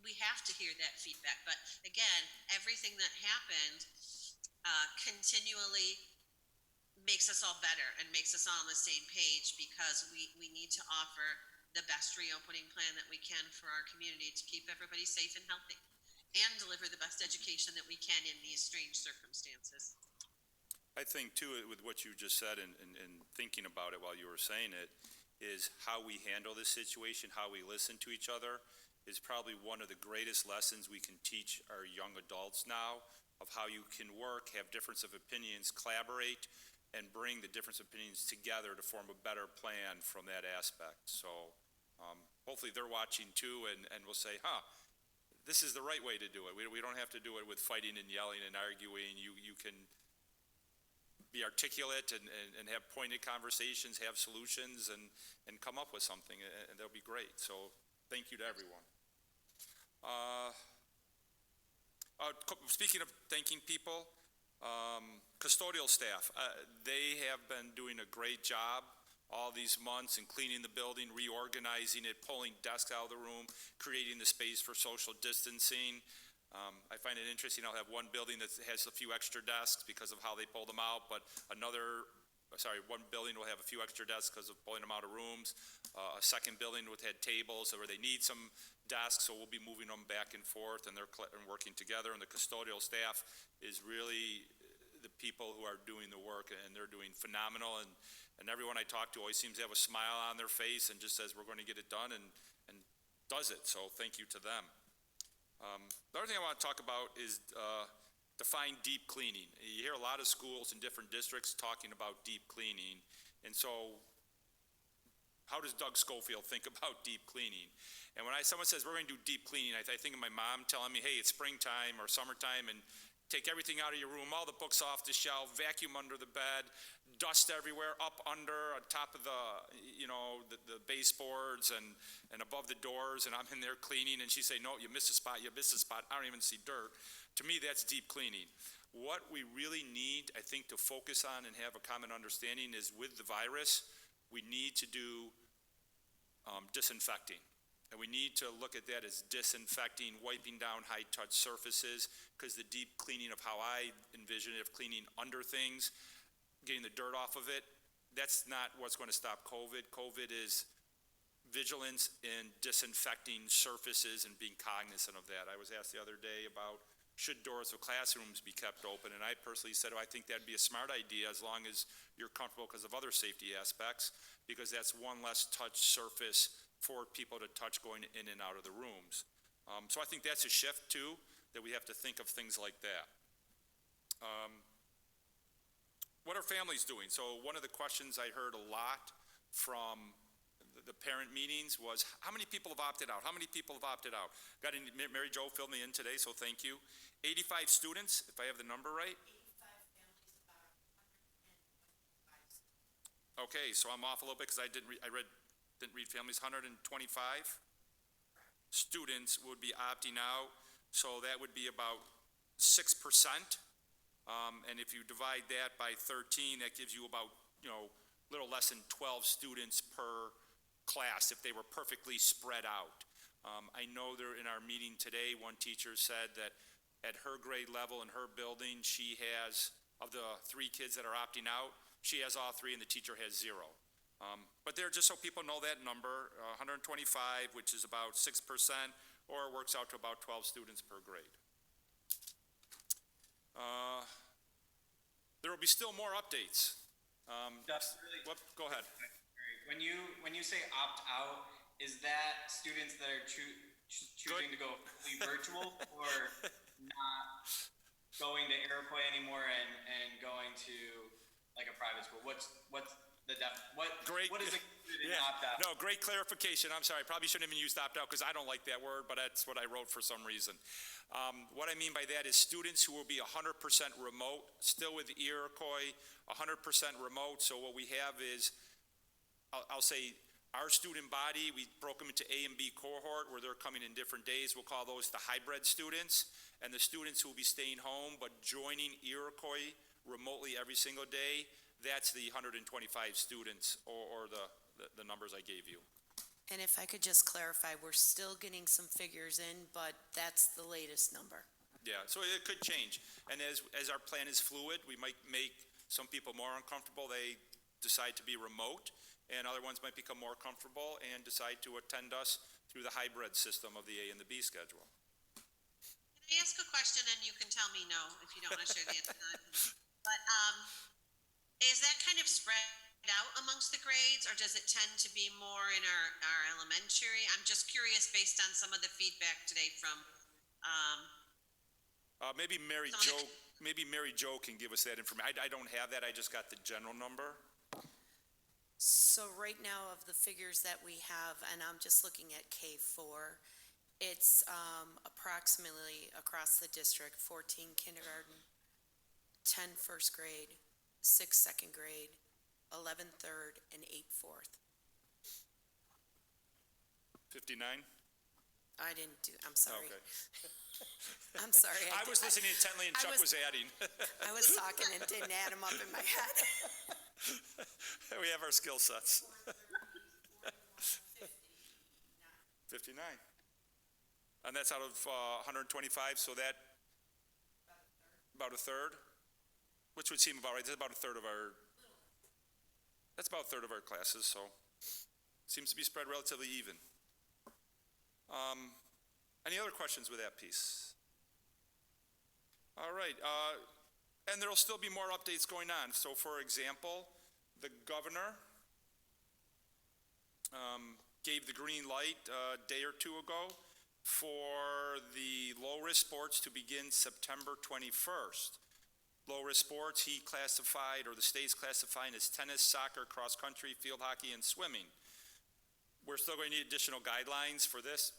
we have to hear that feedback. But again, everything that happened continually makes us all better and makes us all on the same page, because we need to offer the best reopening plan that we can for our community to keep everybody safe and healthy and deliver the best education that we can in these strange circumstances. I think too, with what you just said and thinking about it while you were saying it, is how we handle this situation, how we listen to each other, is probably one of the greatest lessons we can teach our young adults now, of how you can work, have difference of opinions, collaborate, and bring the difference of opinions together to form a better plan from that aspect. So hopefully they're watching too, and will say, this is the right way to do it. We don't have to do it with fighting and yelling and arguing. You can be articulate and have pointed conversations, have solutions, and come up with something, and that'll be great. So thank you to everyone. Speaking of thanking people, custodial staff, they have been doing a great job all these months in cleaning the building, reorganizing it, pulling desks out of the room, creating the space for social distancing. I find it interesting. I'll have one building that has a few extra desks because of how they pull them out, but one building will have a few extra desks because of pulling them out of rooms. A second building would have tables where they need some desks, so we'll be moving them back and forth, and they're working together. And the custodial staff is really the people who are doing the work, and they're doing phenomenal. And everyone I talk to always seems to have a smile on their face and just says, we're going to get it done, and does it. So thank you to them. The other thing I want to talk about is define deep cleaning. You hear a lot of schools in different districts talking about deep cleaning. And so how does Doug Schofield think about deep cleaning? And when someone says we're going to do deep cleaning, I think of my mom telling me, hey, it's springtime or summertime, and take everything out of your room, all the books off the shelf, vacuum under the bed, dust everywhere, up under, on top of the, you know, the baseboards and above the doors, and I'm in there cleaning, and she say, no, you missed a spot, I don't even see dirt. To me, that's deep cleaning. What we really need, I think, to focus on and have a common understanding is with the virus, we need to do disinfecting. And we need to look at that as disinfecting, wiping down high-touch surfaces, because the deep cleaning of how I envision it, of cleaning under things, getting the dirt off of it, that's not what's going to stop COVID. COVID is vigilance in disinfecting surfaces and being cognizant of that. I was asked the other day about should doors of classrooms be kept open, and I personally said, oh, I think that'd be a smart idea as long as you're comfortable because of other safety aspects, because that's one less touch surface for people to touch going in and out of the rooms. So I think that's a shift too, that we have to think of things like that. What are families doing? So one of the questions I heard a lot from the parent meetings was, how many people have opted out? How many people have opted out? Mary Jo filled me in today, so thank you. 85 students, if I have the number right. 85 families, about 125. Okay, so I'm off a little bit because I didn't read families. 125 students would be opting out, so that would be about 6%. And if you divide that by 13, that gives you about, you know, little less than 12 students per class if they were perfectly spread out. I know there in our meeting today, one teacher said that at her grade level in her building, she has, of the 3 kids that are opting out, she has all 3 and the teacher has 0. But there, just so people know that number, 125, which is about 6%, or it works out to about 12 students per grade. There will be still more updates. Go ahead. When you say opt out, is that students that are choosing to go fully virtual or not going to Iroquois anymore and going to like a private school? What is included in opt out? No, great clarification. I'm sorry, I probably shouldn't even use opt out because I don't like that word, but that's what I wrote for some reason. What I mean by that is students who will be 100% remote, still with Iroquois, 100% remote. So what we have is, I'll say, our student body, we broke them into A and B cohort where they're coming in different days. We'll call those the hybrid students. And the students who will be staying home but joining Iroquois remotely every single day, that's the 125 students or the numbers I gave you. And if I could just clarify, we're still getting some figures in, but that's the latest number. Yeah, so it could change. And as our plan is fluid, we might make some people more uncomfortable. They decide to be remote, and other ones might become more comfortable and decide to attend us through the hybrid system of the A and the B schedule. Can I ask a question, and you can tell me no if you don't want to share the answer? But is that kind of spread out amongst the grades, or does it tend to be more in our elementary? I'm just curious based on some of the feedback today from maybe Mary Jo can give us that information. I don't have that. I just got the general number. So right now, of the figures that we have, and I'm just looking at K4, it's approximately across the district, 14 kindergarten, 10 first grade, 6 second grade, 11 third, and 8 fourth. 59? I'm sorry. Okay. I'm sorry. I was listening intently and Chuck was adding. I was talking and didn't add them up in my head. We have our skill sets. 59. And that's out of 125, so that about a third, which would seem about right. That's about a third of our classes, so seems to be spread relatively even. Any other questions with that piece? All right, and there'll still be more updates going on. So for example, the governor gave the green light a day or two ago for the low-risk sports to begin September 21st. Low-risk sports, he classified, or the state's classifying as tennis, soccer, cross-country, field hockey, and swimming. We're still going to need additional guidelines for this.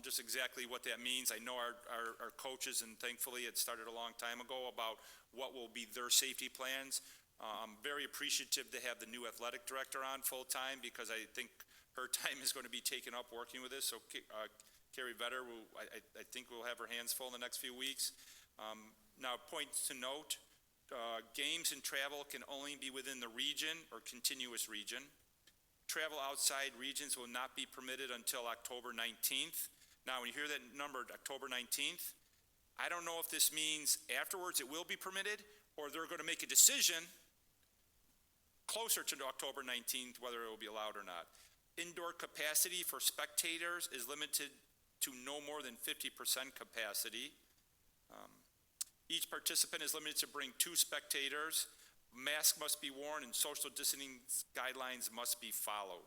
just exactly what that means. I know our coaches, and thankfully it started a long time ago, about what will be their safety plans. I'm very appreciative to have the new athletic director on full-time, because I think her time is going to be taken up working with this. So Carrie Vetter, I think we'll have her hands full in the next few weeks. Now, points to note, games and travel can only be within the region or continuous region. Travel outside regions will not be permitted until October 19th. Now, when you hear that number, October 19th, I don't know if this means afterwards it will be permitted, or they're going to make a decision closer to October 19th whether it will be allowed or not. Indoor capacity for spectators is limited to no more than 50% capacity. Each participant is limited to bring 2 spectators. Mask must be worn and social distancing guidelines must be followed.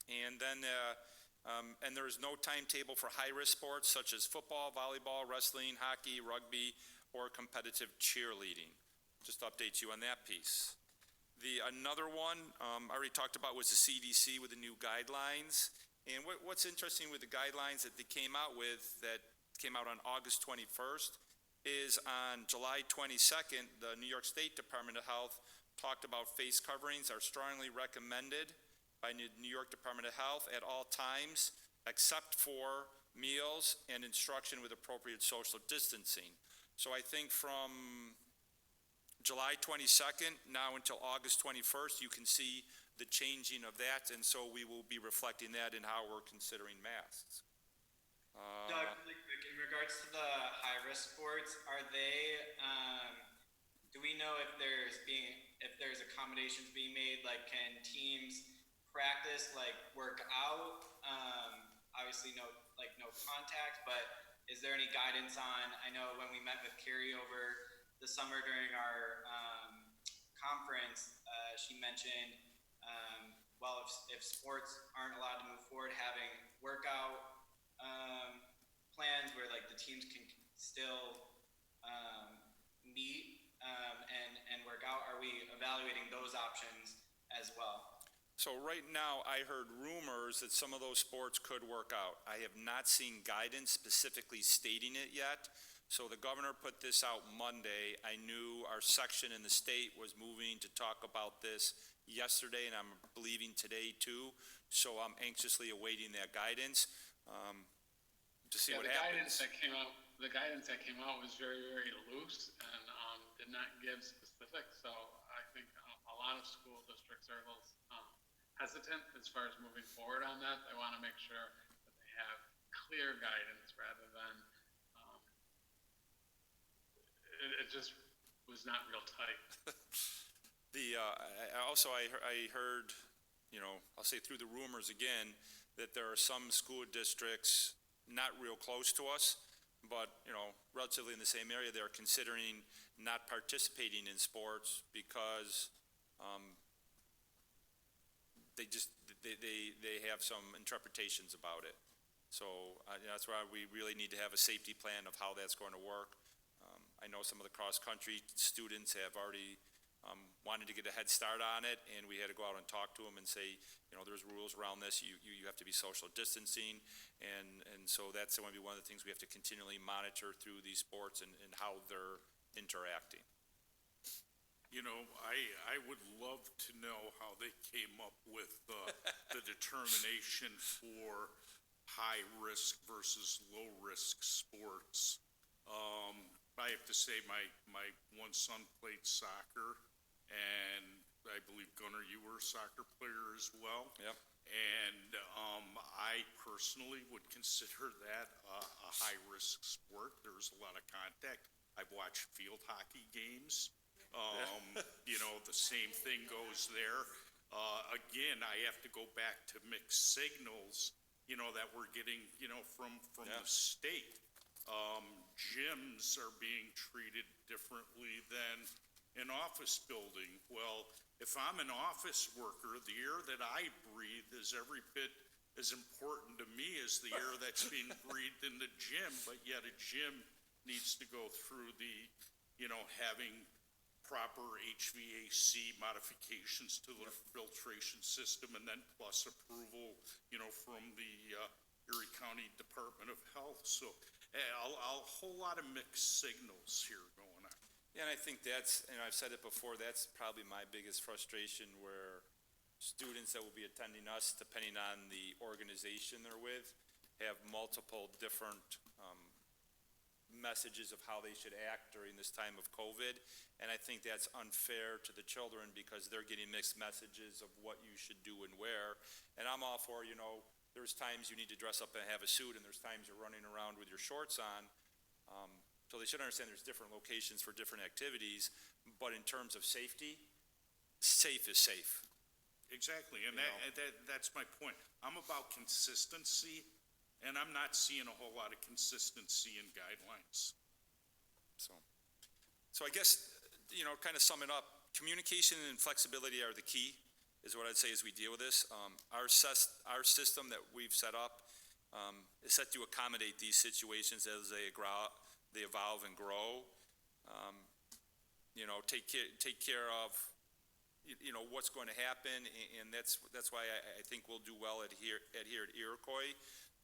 And then, and there is no timetable for high-risk sports such as football, volleyball, wrestling, hockey, rugby, or competitive cheerleading. Just updates you on that piece. Another one I already talked about was the CDC with the new guidelines. And what's interesting with the guidelines that they came out with, that came out on August 21st, is on July 22nd, the New York State Department of Health talked about face coverings are strongly recommended by New York Department of Health at all times, except for meals and instruction with appropriate social distancing. So I think from July 22nd now until August 21st, you can see the changing of that, and so we will be reflecting that in how we're considering masks. Doug, really quick, in regards to the high-risk sports, are they, do we know if there's accommodations being made, like can teams practice, like work out? Obviously no contact, but is there any guidance on, I know when we met with Carrie over the summer during our conference, she mentioned, well, if sports aren't allowed to move forward, having workout plans where like the teams can still meet and work out. Are we evaluating those options as well? So right now, I heard rumors that some of those sports could work out. I have not seen guidance specifically stating it yet. So the governor put this out Monday. I knew our section in the state was moving to talk about this yesterday, and I'm believing today too. So I'm anxiously awaiting that guidance to see what happens. The guidance that came out was very, very loose and did not give specifics. So I think a lot of school districts are a little hesitant as far as moving forward on that. They want to make sure that they have clear guidance rather than it just was not real tight. I heard, I'll say through the rumors again, that there are some school districts not real close to us, but, relatively in the same area, they're considering not participating in sports because they have some interpretations about it. So that's why we really need to have a safety plan of how that's going to work. I know some of the cross-country students have already wanted to get a head start on it, and we had to go out and talk to them and say, there's rules around this. You have to be social distancing, and so that's going to be one of the things we have to continually monitor through these sports and how they're interacting. I would love to know how they came up with the determination for high-risk versus low-risk sports. I have to say my one son played soccer, and I believe, Gunnar, you were a soccer player as well. Yep. And I personally would consider that a high-risk sport. There's a lot of contact. I've watched field hockey games. The same thing goes there. Again, I have to go back to mixed signals, that we're getting, from the state. Gyms are being treated differently than an office building. Well, if I'm an office worker, the air that I breathe is every bit as important to me as the air that's being breathed in the gym, but yet a gym needs to go through the, having proper HVAC modifications to the filtration system, and then plus approval, from the Erie County County Department of Health. So a whole lot of mixed signals here going on. Yeah, and I think that's, and I've said it before, that's probably my biggest frustration, where students that will be attending us, depending on the organization they're with, have multiple different messages of how they should act during this time of COVID. And I think that's unfair to the children, because they're getting mixed messages of what you should do and where. And I'm all for, there's times you need to dress up and have a suit, and there's times you're running around with your shorts on. So they should understand there's different locations for different activities, but in terms of safety, safe is safe. Exactly, and that's my point. I'm about consistency, and I'm not seeing a whole lot of consistency in guidelines. So I guess, kind of sum it up, communication and flexibility are the key, is what I'd say as we deal with this. Our system that we've set up is set to accommodate these situations as they evolve and grow. Take care of what's going to happen, and that's why I think we'll do well here at Iroquois.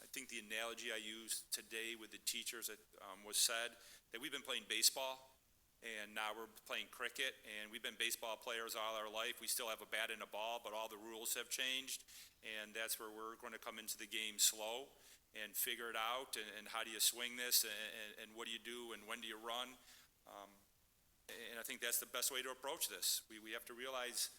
I think the analogy I used today with the teachers was said that we've been playing baseball, and now we're playing cricket, and we've been baseball players all our life. We still have a bat and a ball, but all the rules have changed, and that's where we're going to come into the game slow and figure it out, and how do you swing this, and what do you do, and when do you run? And I think that's the best way to approach this. We have to realize,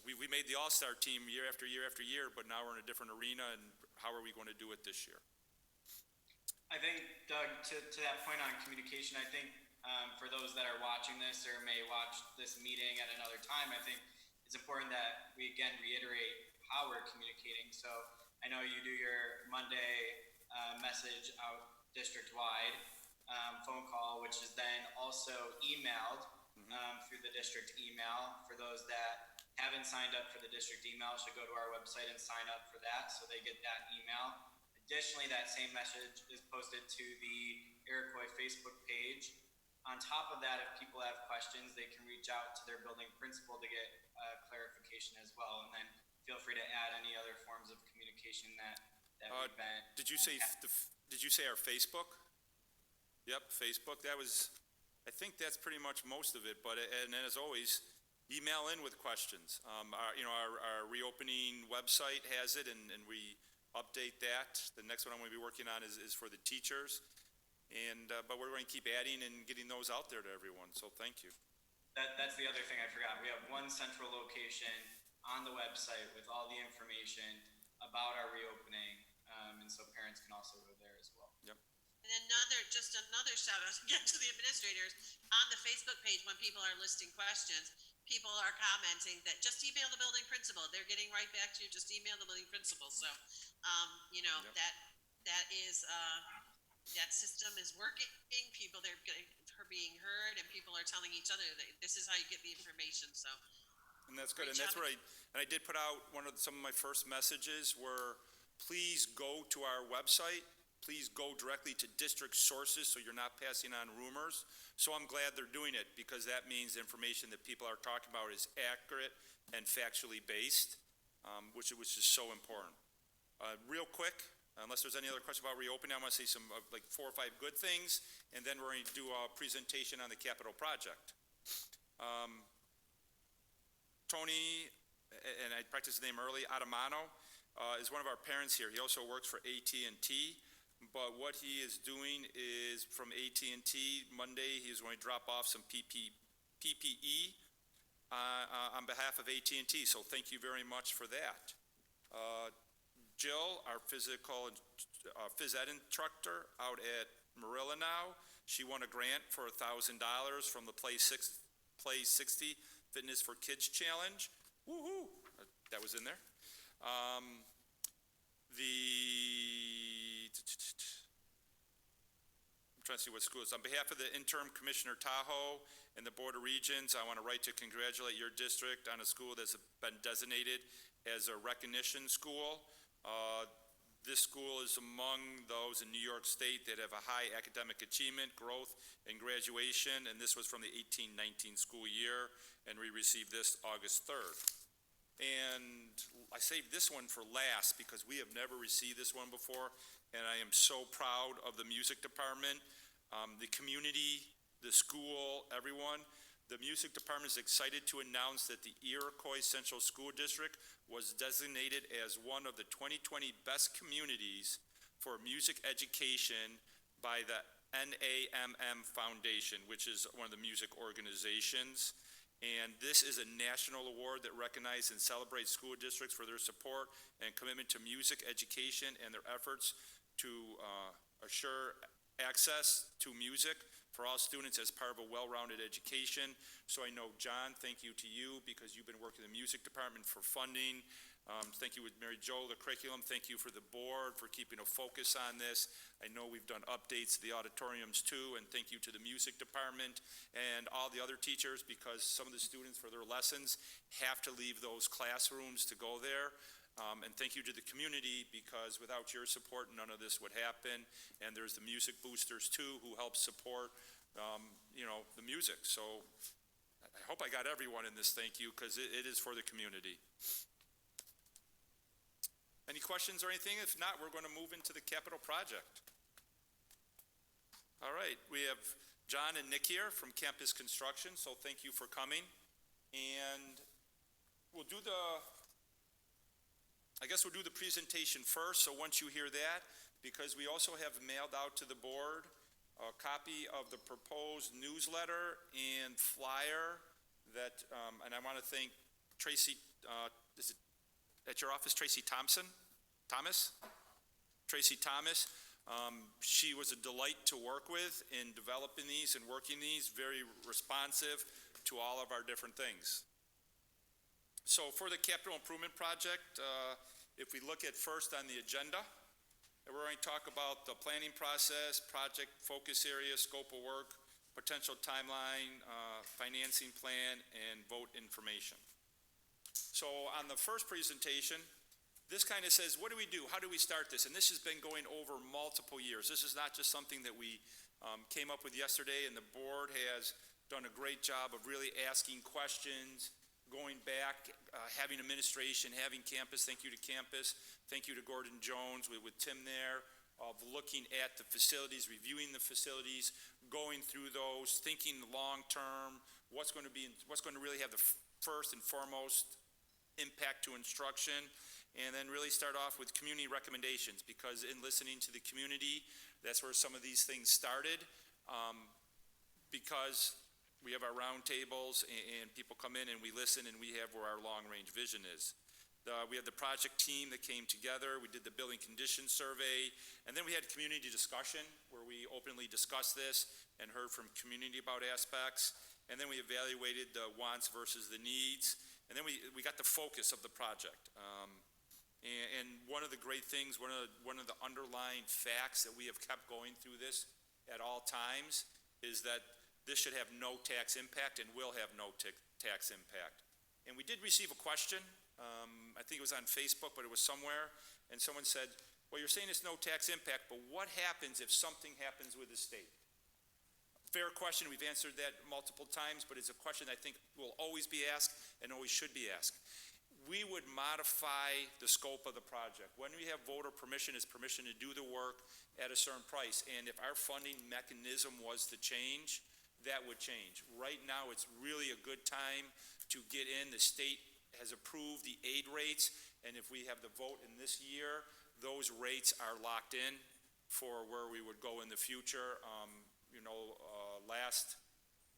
we made the all-star team year after year after year, but now we're in a different arena, and how are we going to do it this year? I think, Doug, to that point on communication, I think for those that are watching this or may watch this meeting at another time, I think it's important that we again reiterate how we're communicating. So I know you do your Monday message out district-wide, phone call, which is then also emailed through the district email. For those that haven't signed up for the district email, should go to our website and sign up for that so they get that email. Additionally, that same message is posted to the Iroquois Facebook page. On top of that, if people have questions, they can reach out to their building principal to get clarification as well. And then feel free to add any other forms of communication that we've been. Did you say our Facebook? Yep, Facebook. I think that's pretty much most of it. But and then as always, email in with questions. Our reopening website has it, and we update that. The next one I'm going to be working on is for the teachers, but we're going to keep adding and getting those out there to everyone. So thank you. That's the other thing I forgot. We have one central location on the website with all the information about our reopening, and so parents can also go there as well. Yep. And another shout out again to the administrators on the Facebook page. When people are listing questions, people are commenting that just email the building principal. They're getting right back to you. Just email the building principal. So, that system is working. People are being heard, and people are telling each other that this is how you get the information. So, and that's good. And that's where I did put out some of my first messages were, please go to our website. Please go directly to district sources so you're not passing on rumors. So I'm glad they're doing it, because that means the information that people are talking about is accurate and factually based, which is so important. Real quick, unless there's any other question about reopening, I want to say some 4 or 5 good things, and then we're going to do a presentation on the capital project. Tony, and I practiced his name early, Adamano, is one of our parents here. He also works for AT&T. But what he is doing is, from AT&T, Monday, he is going to drop off some PPE on behalf of AT&T, so thank you very much for that. Jill, our phys ed instructor out at Marilla now, she won a grant for $1,000 from the Play 60 Fitness for Kids Challenge. Woohoo! That was in there. I'm trying to see what schools. On behalf of the interim Commissioner Tahoe and the Board of Regents, I want to write to congratulate your district on a school that's been designated as a recognition school. This school is among those in New York State that have a high academic achievement, growth, and graduation, and this was from the 18-19 school year, and we received this August 3rd. And I saved this one for last because we have never received this one before, and I am so proud of the music department, the community, the school, everyone. The music department is excited to announce that the Iroquois Central School District was designated as one of the 2020 best communities for music education by the NAMM Foundation, which is one of the music organizations. And this is a national award that recognizes and celebrates school districts for their support and commitment to music education and their efforts to assure access to music for all students as part of a well-rounded education. So I know, John, thank you to you because you've been working in the music department for funding. Thank you with Mary Jo, the curriculum. Thank you for the board for keeping a focus on this. I know we've done updates to the auditoriums too, and thank you to the music department and all the other teachers because some of the students for their lessons have to leave those classrooms to go there. And thank you to the community because without your support, none of this would happen. And there's the music boosters too who help support, the music. So I hope I got everyone in this thank you because it is for the community. Any questions or anything? If not, we're going to move into the capital project. All right, we have John and Nick here from Campus Construction, so thank you for coming. And we'll do we'll do the presentation first, so once you hear that, because we also have mailed out to the board a copy of the proposed newsletter and flyer that, and I want to thank Tracy, is it at your office, Tracy Thomas? Tracy Thomas. She was a delight to work with in developing these and working these, very responsive to all of our different things. So for the capital improvement project, if we look at first on the agenda, we're going to talk about the planning process, project focus area, scope of work, potential timeline, financing plan, and vote information. So on the first presentation, this kind of says, what do we do? How do we start this? And this has been going over multiple years. This is not just something that we came up with yesterday, and the board has done a great job of really asking questions, going back, having administration, having campus. Thank you to campus. Thank you to Gordon Jones with Tim there, of looking at the facilities, reviewing the facilities, going through those, thinking long-term, what's going to really have the first and foremost impact to instruction, and then really start off with community recommendations, because in listening to the community, that's where some of these things started, because we have our roundtables and people come in and we listen and we have where our long-range vision is. We had the project team that came together, we did the building condition survey, and then we had community discussion where we openly discussed this and heard from community about aspects, and then we evaluated the wants versus the needs, and then we got the focus of the project. And one of the great things, one of the underlying facts that we have kept going through this at all times is that this should have no tax impact and will have no tax impact. And we did receive a question, I think it was on Facebook, but it was somewhere, and someone said, well, you're saying it's no tax impact, but what happens if something happens with the state? Fair question, we've answered that multiple times, but it's a question I think will always be asked and always should be asked. We would modify the scope of the project. When we have voter permission, it's permission to do the work at a certain price, and if our funding mechanism was to change, that would change. Right now, it's really a good time to get in. The state has approved the aid rates, and if we have the vote in this year, those rates are locked in for where we would go in the future. Last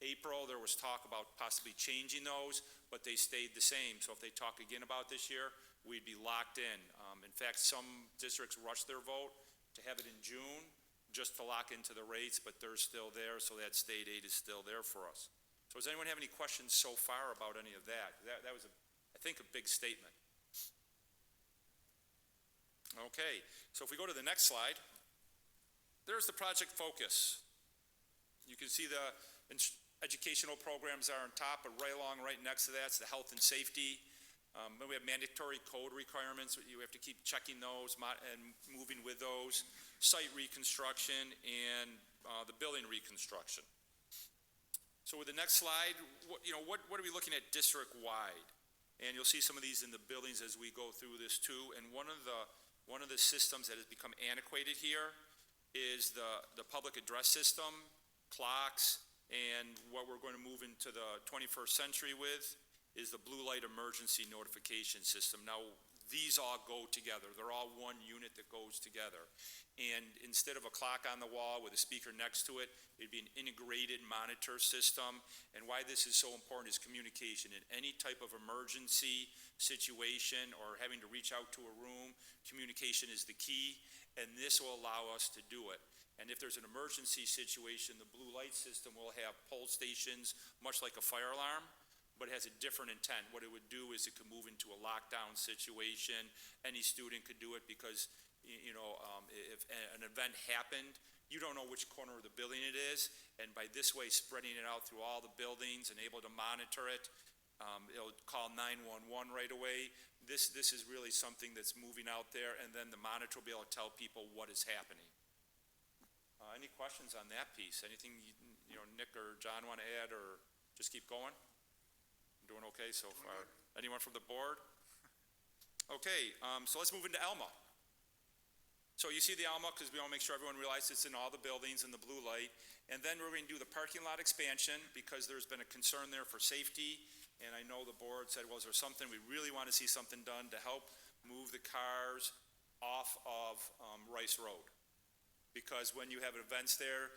April, there was talk about possibly changing those, but they stayed the same. So if they talk again about this year, we'd be locked in. In fact, some districts rushed their vote to have it in June just to lock into the rates, but they're still there, so that state aid is still there for us. So does anyone have any questions so far about any of that? That was, I think, a big statement. Okay, so if we go to the next slide, there's the project focus. You can see the educational programs are on top, but right next to that's the health and safety. Then we have mandatory code requirements. You have to keep checking those and moving with those. Site reconstruction and the building reconstruction. So with the next slide, what are we looking at district-wide? And you'll see some of these in the buildings as we go through this too. And one of the systems that has become antiquated here is the public address system, clocks, and what we're going to move into the 21st century with is the blue light emergency notification system. Now, these all go together. They're all one unit that goes together. And instead of a clock on the wall with a speaker next to it, it'd be an integrated monitor system. And why this is so important is communication. In any type of emergency situation or having to reach out to a room, communication is the key, and this will allow us to do it. And if there's an emergency situation, the blue light system will have pole stations, much like a fire alarm, but it has a different intent. What it would do is it could move into a lockdown situation. Any student could do it because, if an event happened, you don't know which corner of the building it is, and by this way, spreading it out through all the buildings and able to monitor it, it'll call 911 right away. This is really something that's moving out there, and then the monitor will be able to tell people what is happening. Any questions on that piece? Anything, Nick or John want to add, or just keep going? Doing okay so far? Anyone from the board? Okay, so let's move into Alma. So you see the Alma, because we want to make sure everyone realizes it's in all the buildings in the blue light. And then we're going to do the parking lot expansion, because there's been a concern there for safety. And I know the board said, well, is there something, we really want to see something done to help move the cars off of Rice Road. Because when you have events there,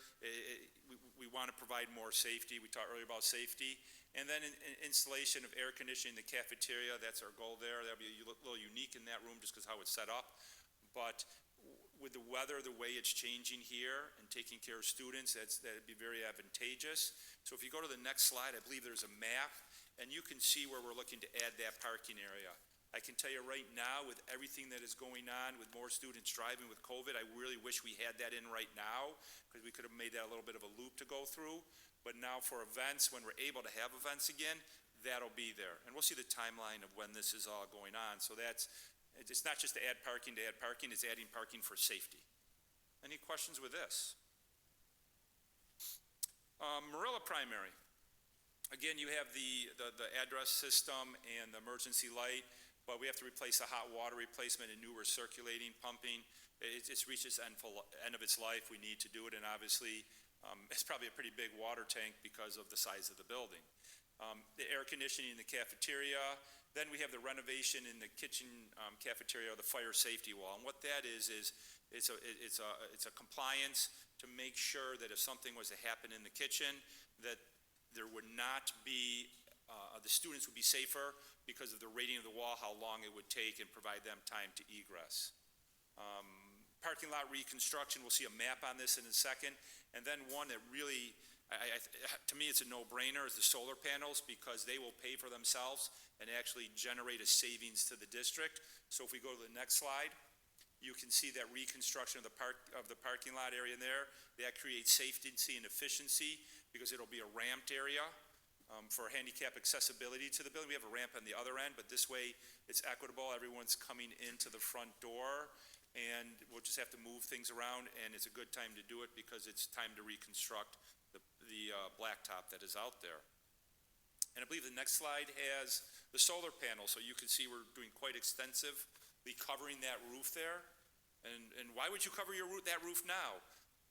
we want to provide more safety. We talked earlier about safety. And then installation of air conditioning in the cafeteria, that's our goal there. That'll be a little unique in that room just because how it's set up. But with the weather, the way it's changing here and taking care of students, that'd be very advantageous. So if you go to the next slide, I believe there's a map, and you can see where we're looking to add that parking area. I can tell you right now, with everything that is going on, with more students driving with COVID, I really wish we had that in right now, because we could have made that a little bit of a loop to go through. But now for events, when we're able to have events again, that'll be there. And we'll see the timeline of when this is all going on. So it's not just to add parking, it's adding parking for safety. Any questions with this? Marilla Primary. Again, you have the address system and the emergency light, but we have to replace the hot water replacement and newer circulating pumping. It's reached its end of its life. We need to do it, and obviously, it's probably a pretty big water tank because of the size of the building. The air conditioning in the cafeteria. Then we have the renovation in the kitchen cafeteria, the fire safety wall. And what that is it's a compliance to make sure that if something was to happen in the kitchen, that there would not be, the students would be safer because of the rating of the wall, how long it would take, and provide them time to egress. Parking lot reconstruction, we'll see a map on this in a second. And then one that really, to me, it's a no-brainer, is the solar panels, because they will pay for themselves and actually generate a savings to the district. So if we go to the next slide, you can see that reconstruction of the parking lot area in there. That creates safety and efficiency, because it'll be a ramped area for handicap accessibility to the building. We have a ramp on the other end, but this way it's equitable. Everyone's coming into the front door, and we'll just have to move things around, and it's a good time to do it because it's time to reconstruct the blacktop that is out there. And I believe the next slide has the solar panel, so you can see we're doing quite extensively covering that roof there. And why would you cover that roof now?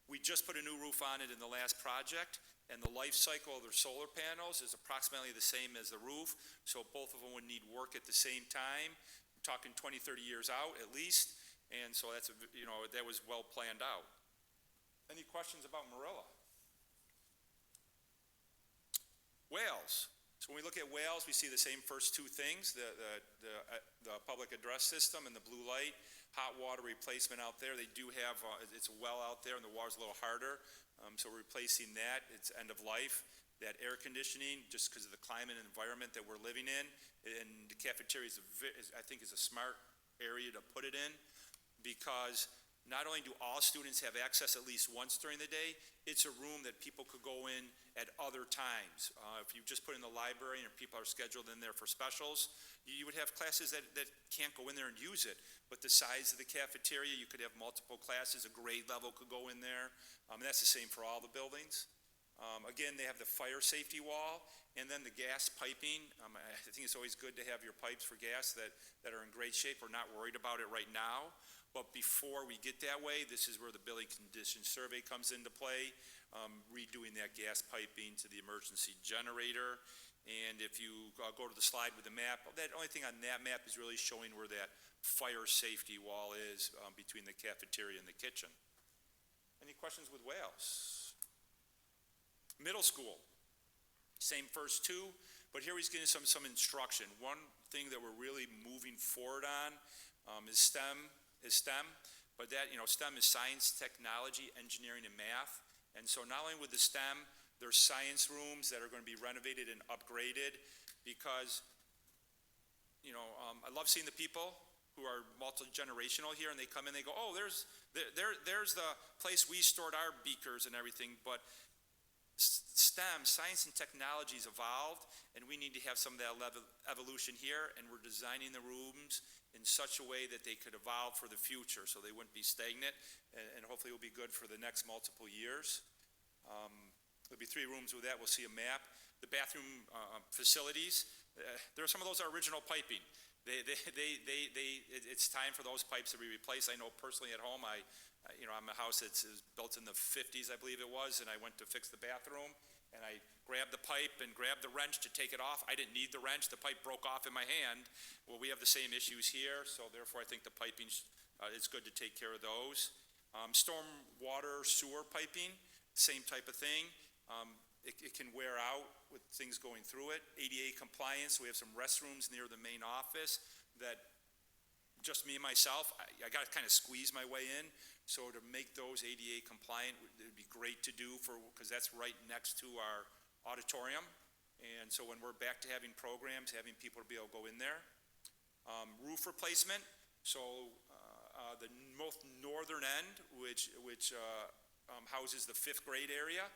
We just put a new roof on it in the last project, and the life cycle of their solar panels is approximately the same as the roof, so both of them would need work at the same time. I'm talking 20, 30 years out at least, and so that was well planned out. Any questions about Marilla? Wales. So when we look at Wales, we see the same first two things, the public address system and the blue light. Hot water replacement out there. They do have, it's a well out there, and the water's a little harder, so we're replacing that. It's end of life. That air conditioning, just because of the climate and environment that we're living in, and the cafeteria I think is a smart area to put it in, because not only do all students have access at least once during the day, it's a room that people could go in at other times. If you just put in the library and people are scheduled in there for specials, you would have classes that can't go in there and use it. But the size of the cafeteria, you could have multiple classes. A grade level could go in there. And that's the same for all the buildings. Again, they have the fire safety wall, and then the gas piping. I think it's always good to have your pipes for gas that are in great shape. We're not worried about it right now, but before we get that way, this is where the building condition survey comes into play, redoing that gas piping to the emergency generator. And if you go to the slide with the map, that only thing on that map is really showing where that fire safety wall is between the cafeteria and the kitchen. Any questions with Wales? Middle school, same first two, but here he's getting some instruction. One thing that we're really moving forward on is STEM, but that, STEM is science, technology, engineering, and math. And so not only with the STEM, there's science rooms that are going to be renovated and upgraded because, I love seeing the people who are multi-generational here, and they come in, they go, oh, there's the place we stored our beakers and everything, but STEM, science and technology, has evolved, and we need to have some of that evolution here, and we're designing the rooms in such a way that they could evolve for the future, so they wouldn't be stagnant, and hopefully will be good for the next multiple years. There'll be 3 rooms with that. We'll see a map. The bathroom facilities, there are some of those are original piping. It's time for those pipes to be replaced. I know personally at home, I'm a house that's built in the 50s, I believe it was, and I went to fix the bathroom, and I grabbed the pipe and grabbed the wrench to take it off. I didn't need the wrench. The pipe broke off in my hand. Well, we have the same issues here, so therefore I think the piping, it's good to take care of those. Storm water sewer piping, same type of thing. It can wear out with things going through it. ADA compliance, we have some restrooms near the main office that just me and myself, I got to kind of squeeze my way in. So to make those ADA compliant, it would be great to do because that's right next to our auditorium. And so when we're back to having programs, having people to be able to go in there. Roof replacement, so the most northern end, which houses the 5th grade area,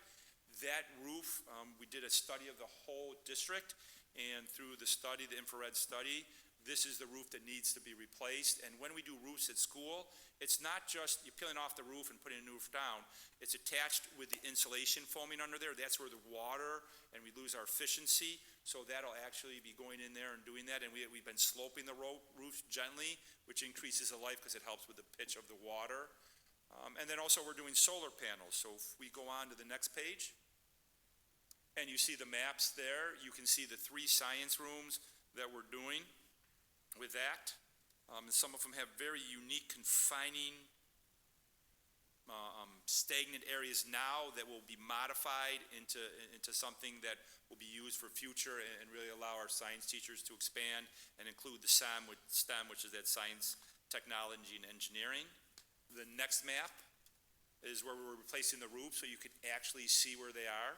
that roof, we did a study of the whole district, and through the study, the infrared study, this is the roof that needs to be replaced. And when we do roofs at school, it's not just you peeling off the roof and putting a new roof down. It's attached with the insulation foaming under there. That's where the water, and we lose our efficiency. So that'll actually be going in there and doing that. And we've been sloping the roof gently, which increases the life because it helps with the pitch of the water. And then also we're doing solar panels. So if we go on to the next page, and you see the maps there, you can see the 3 science rooms that we're doing with that. And some of them have very unique confining stagnant areas now that will be modified into something that will be used for future and really allow our science teachers to expand and include the STEM, which is that science, technology, and engineering. The next map is where we're replacing the roof so you can actually see where they are.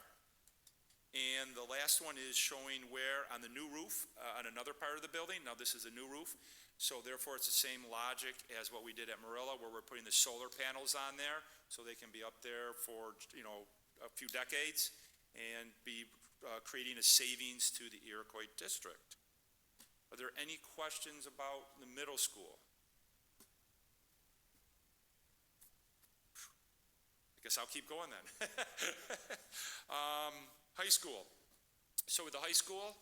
And the last one is showing where on the new roof, on another part of the building. Now this is a new roof, so therefore it's the same logic as what we did at Marilla, where we're putting the solar panels on there so they can be up there for a few decades and be creating a savings to the Iroquois district. Are there any questions about the middle school? I guess I'll keep going then. High school. So with the high school,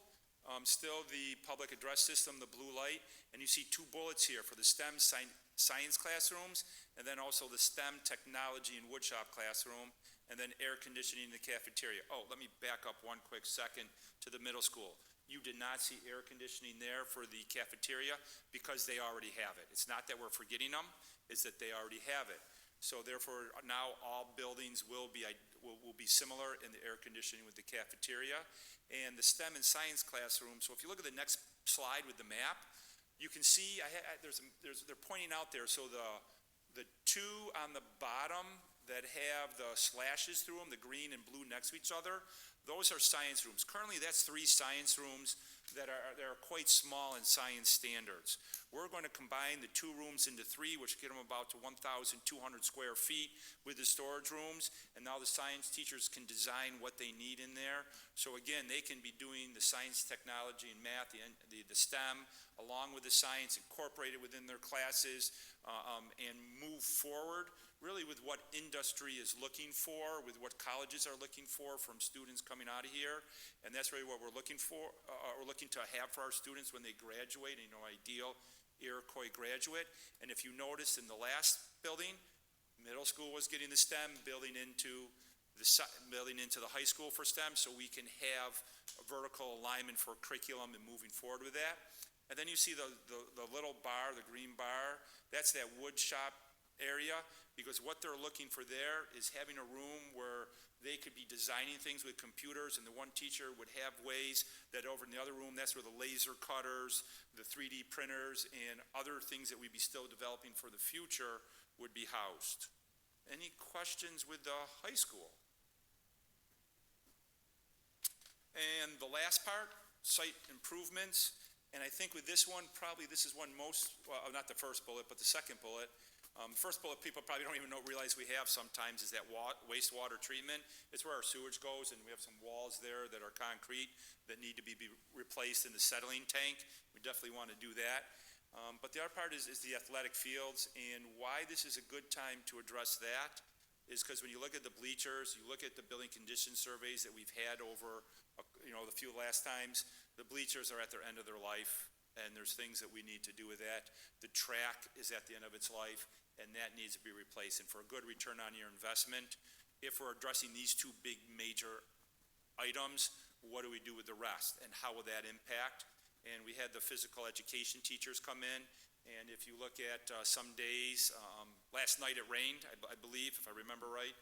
still the public address system, the blue light, and you see 2 bullets here for the STEM science classrooms, and then also the STEM technology and woodshop classroom, and then air conditioning in the cafeteria. Oh, let me back up one quick second to the middle school. You did not see air conditioning there for the cafeteria because they already have it. It's not that we're forgetting them, it's that they already have it. So therefore, now all buildings will be similar in the air conditioning with the cafeteria and the STEM and science classroom. So if you look at the next slide with the map, you can see they're pointing out there. So the 2 on the bottom that have the slashes through them, the green and blue next to each other, those are science rooms. Currently, that's 3 science rooms that are quite small in science standards. We're going to combine the 2 rooms into 3, which get them about to 1,200 square feet with the storage rooms. And now the science teachers can design what they need in there. So again, they can be doing the science, technology, and math, the STEM, along with the science, incorporated within their classes, and move forward really with what industry is looking for, with what colleges are looking for from students coming out of here. And that's really what we're looking for, we're looking to have for our students when they graduate, and, ideal Iroquois graduate. And if you notice in the last building, middle school was getting the STEM, building into the high school for STEM, so we can have a vertical alignment for curriculum and moving forward with that. And then you see the little bar, the green bar, that's that wood shop area, because what they're looking for there is having a room where they could be designing things with computers, and the one teacher would have ways that over in the other room, that's where the laser cutters, the 3D printers, and other things that we'd be still developing for the future would be housed. Any questions with the high school? And the last part, site improvements. And I think with this one, probably this is one most, well, not the first bullet, but the second bullet. The first bullet people probably don't even realize we have sometimes is that wastewater treatment. It's where our sewage goes, and we have some walls there that are concrete that need to be replaced in the settling tank. We definitely want to do that. But the other part is the athletic fields, and why this is a good time to address that is because when you look at the bleachers, you look at the building condition surveys that we've had over, the few last times, the bleachers are at their end of their life, and there's things that we need to do with that. The track is at the end of its life, and that needs to be replaced. And for a good return on your investment, if we're addressing these two big major items, what do we do with the rest, and how will that impact? And we had the physical education teachers come in, and if you look at some days, last night it rained, I believe, if I remember right,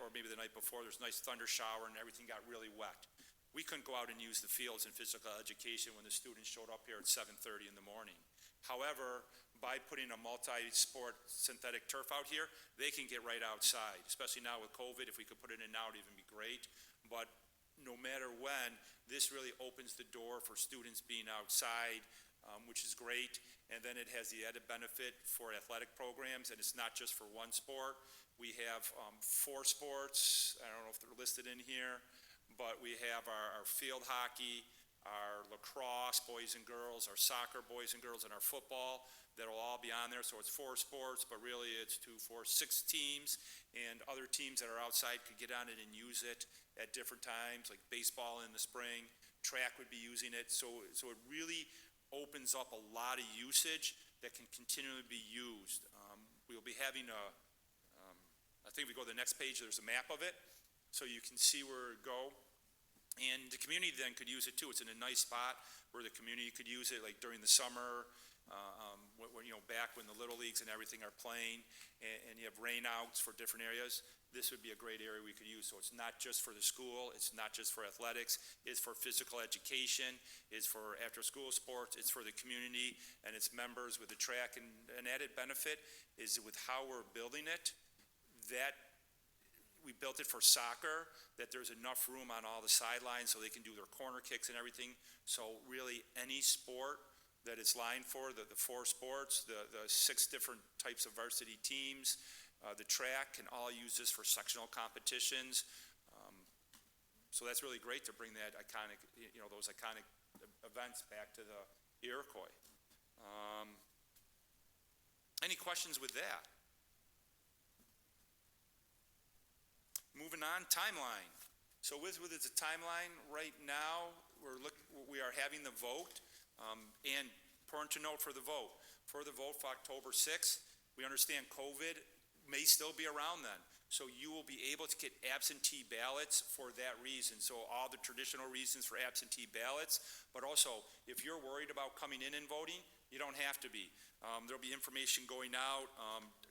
or maybe the night before, there's a nice thunder shower and everything got really wet. We couldn't go out and use the fields in physical education when the students showed up here at 7:30 in the morning. However, by putting a multi-sport synthetic turf out here, they can get right outside, especially now with COVID. If we could put it in now, it'd even be great. But no matter when, this really opens the door for students being outside, which is great. And then it has the added benefit for athletic programs, and it's not just for one sport. We have 4 sports. I don't know if they're listed in here, but we have our field hockey, our lacrosse, boys and girls, our soccer, boys and girls, and our football. That'll all be on there. So it's 4 sports, but really it's 2, 4, 6 teams, and other teams that are outside could get on it and use it at different times, like baseball in the spring. Track would be using it. So it really opens up a lot of usage that can continually be used. We'll be having I think if we go to the next page, there's a map of it, so you can see where it go. And the community then could use it too. It's in a nice spot where the community could use it, like during the summer, back when the little leagues and everything are playing, and you have rainouts for different areas. This would be a great area we could use. So it's not just for the school, it's not just for athletics, it's for physical education, it's for after-school sports, it's for the community and its members with the track. And an added benefit is with how we're building it, that we built it for soccer, that there's enough room on all the sidelines so they can do their corner kicks and everything. So really any sport that it's lined for, the 4 sports, the 6 different types of varsity teams, the track can all use this for sectional competitions. So that's really great to bring that iconic, those iconic events back to the Iroquois. Any questions with that? Moving on, timeline. So with it's a timeline right now, we are having the vote, and important to note for the vote for October 6th, we understand COVID may still be around then. So you will be able to get absentee ballots for that reason. So all the traditional reasons for absentee ballots, but also if you're worried about coming in and voting, you don't have to be. There'll be information going out.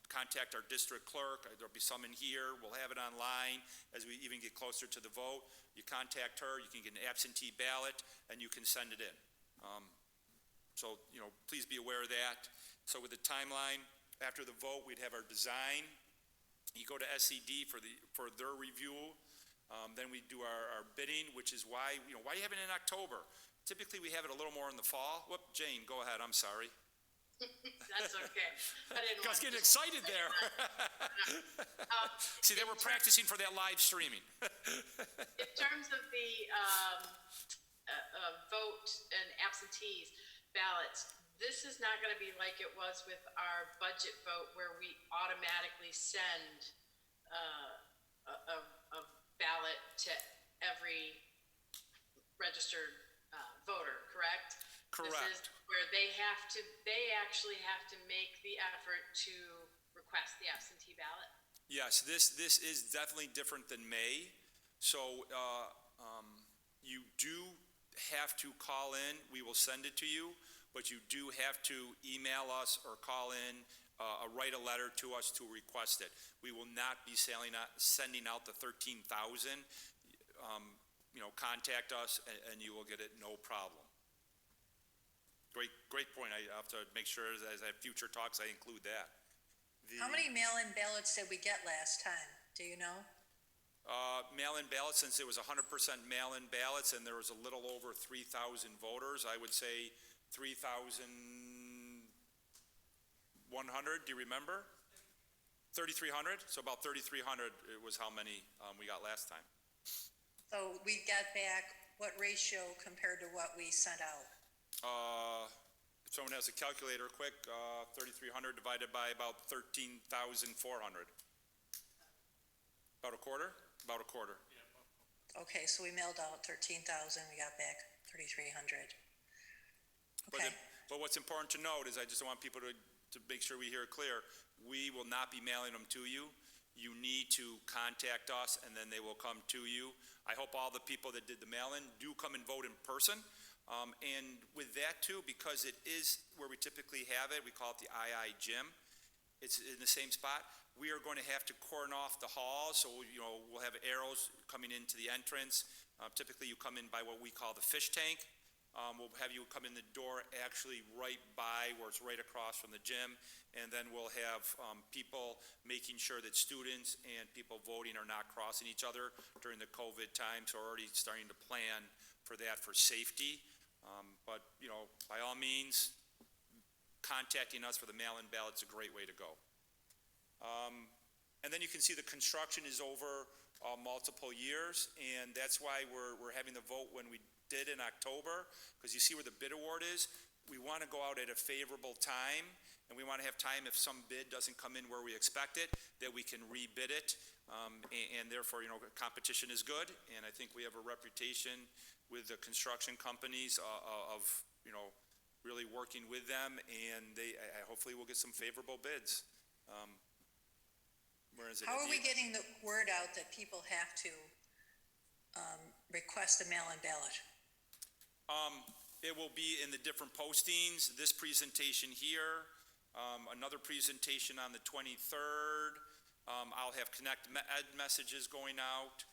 Contact our district clerk. There'll be some in here. We'll have it online as we even get closer to the vote. You contact her, you can get an absentee ballot, and you can send it in. So, please be aware of that. So with the timeline, after the vote, we'd have our design. You go to SED for their review. Then we do our bidding, which is why you have it in October. Typically, we have it a little more in the fall. Whoop, Jane, go ahead. I'm sorry. That's okay. I didn't I was getting excited there. See, they were practicing for that live streaming. In terms of the vote and absentees ballots, this is not gonna be like it was with our budget vote where we automatically send a ballot to every registered voter, correct? This is Correct. where they actually have to make the effort to request the absentee ballot. Yes, this is definitely different than May. So you do have to call in. We will send it to you, but you do have to email us or call in, write a letter to us to request it. We will not be sending out the 13,000. Contact us and you will get it, no problem. Great point. I have to make sure as I have future talks, I include that. How many mail-in ballots did we get last time? Do you know? Mail-in ballots, since it was 100% mail-in ballots and there was a little over 3,000 voters, I would say 3,100. Do you remember? 3,300. So about 3,300 was how many we got last time. So we got back what ratio compared to what we sent out? If someone has a calculator, quick, 3,300 divided by about 13,400. About a quarter? About a quarter. Okay, so we mailed out 13,000, we got back 3,300. Okay, But what's important to note is I just want people to make sure we hear it clear. We will not be mailing them to you. You need to contact us and then they will come to you. I hope all the people that did the mail-in do come and vote in person. And with that too, because it is where we typically have it, we call it the II gym. It's in the same spot. We are going to have to cordon off the hall, so we'll have arrows coming into the entrance. Typically, you come in by what we call the fish tank. We'll have you come in the door actually right by where it's right across from the gym, and then we'll have people making sure that students and people voting are not crossing each other during the COVID time, so we're already starting to plan for that for safety. But by all means, contacting us for the mail-in ballot is a great way to go. And then you can see the construction is over multiple years, and that's why we're having the vote when we did in October, because you see where the bid award is. We want to go out at a favorable time, and we want to have time if some bid doesn't come in where we expect it, that we can rebid it, and therefore, competition is good, and I think we have a reputation with the construction companies of really working with them, and I hopefully will get some favorable bids. how are we getting the word out that people have to request a mail-in ballot? It will be in the different postings, this presentation here, another presentation on the 23rd. I'll have connect ed messages going out,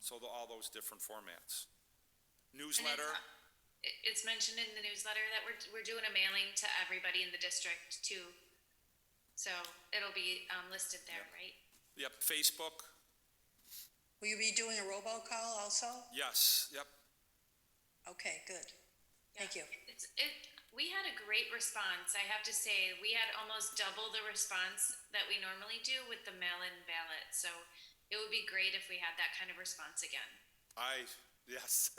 so all those different formats. Newsletter. It's mentioned in the newsletter that we're doing a mailing to everybody in the district too. So it'll be listed there, right? Yep, Facebook. Will you be doing a robocall also? Yes, yep. Okay, good. Thank you. We had a great response. I have to say, we had almost double the response that we normally do with the mail-in ballot. So it would be great if we had that kind of response again. Yes.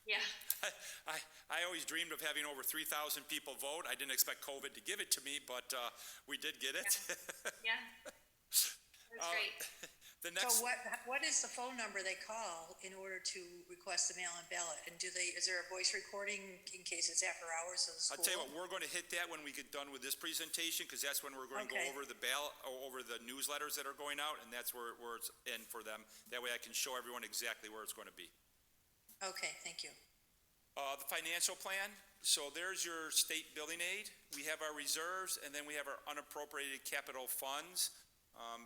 Yeah. I always dreamed of having over 3,000 people vote. I didn't expect COVID to give it to me, but we did get it. Yeah. That's great. The next. So what is the phone number they call in order to request the mail-in ballot? And is there a voice recording in case it's after hours of school? I'll tell you what, we're going to hit that when we get done with this presentation, because that's when we're going to go over the ballot, over the newsletters that are going out, and that's where it's in for them. That way I can show everyone exactly where it's going to be. Okay, thank you. The financial plan. So there's your state building aid. We have our reserves, and then we have our unappropriated capital funds.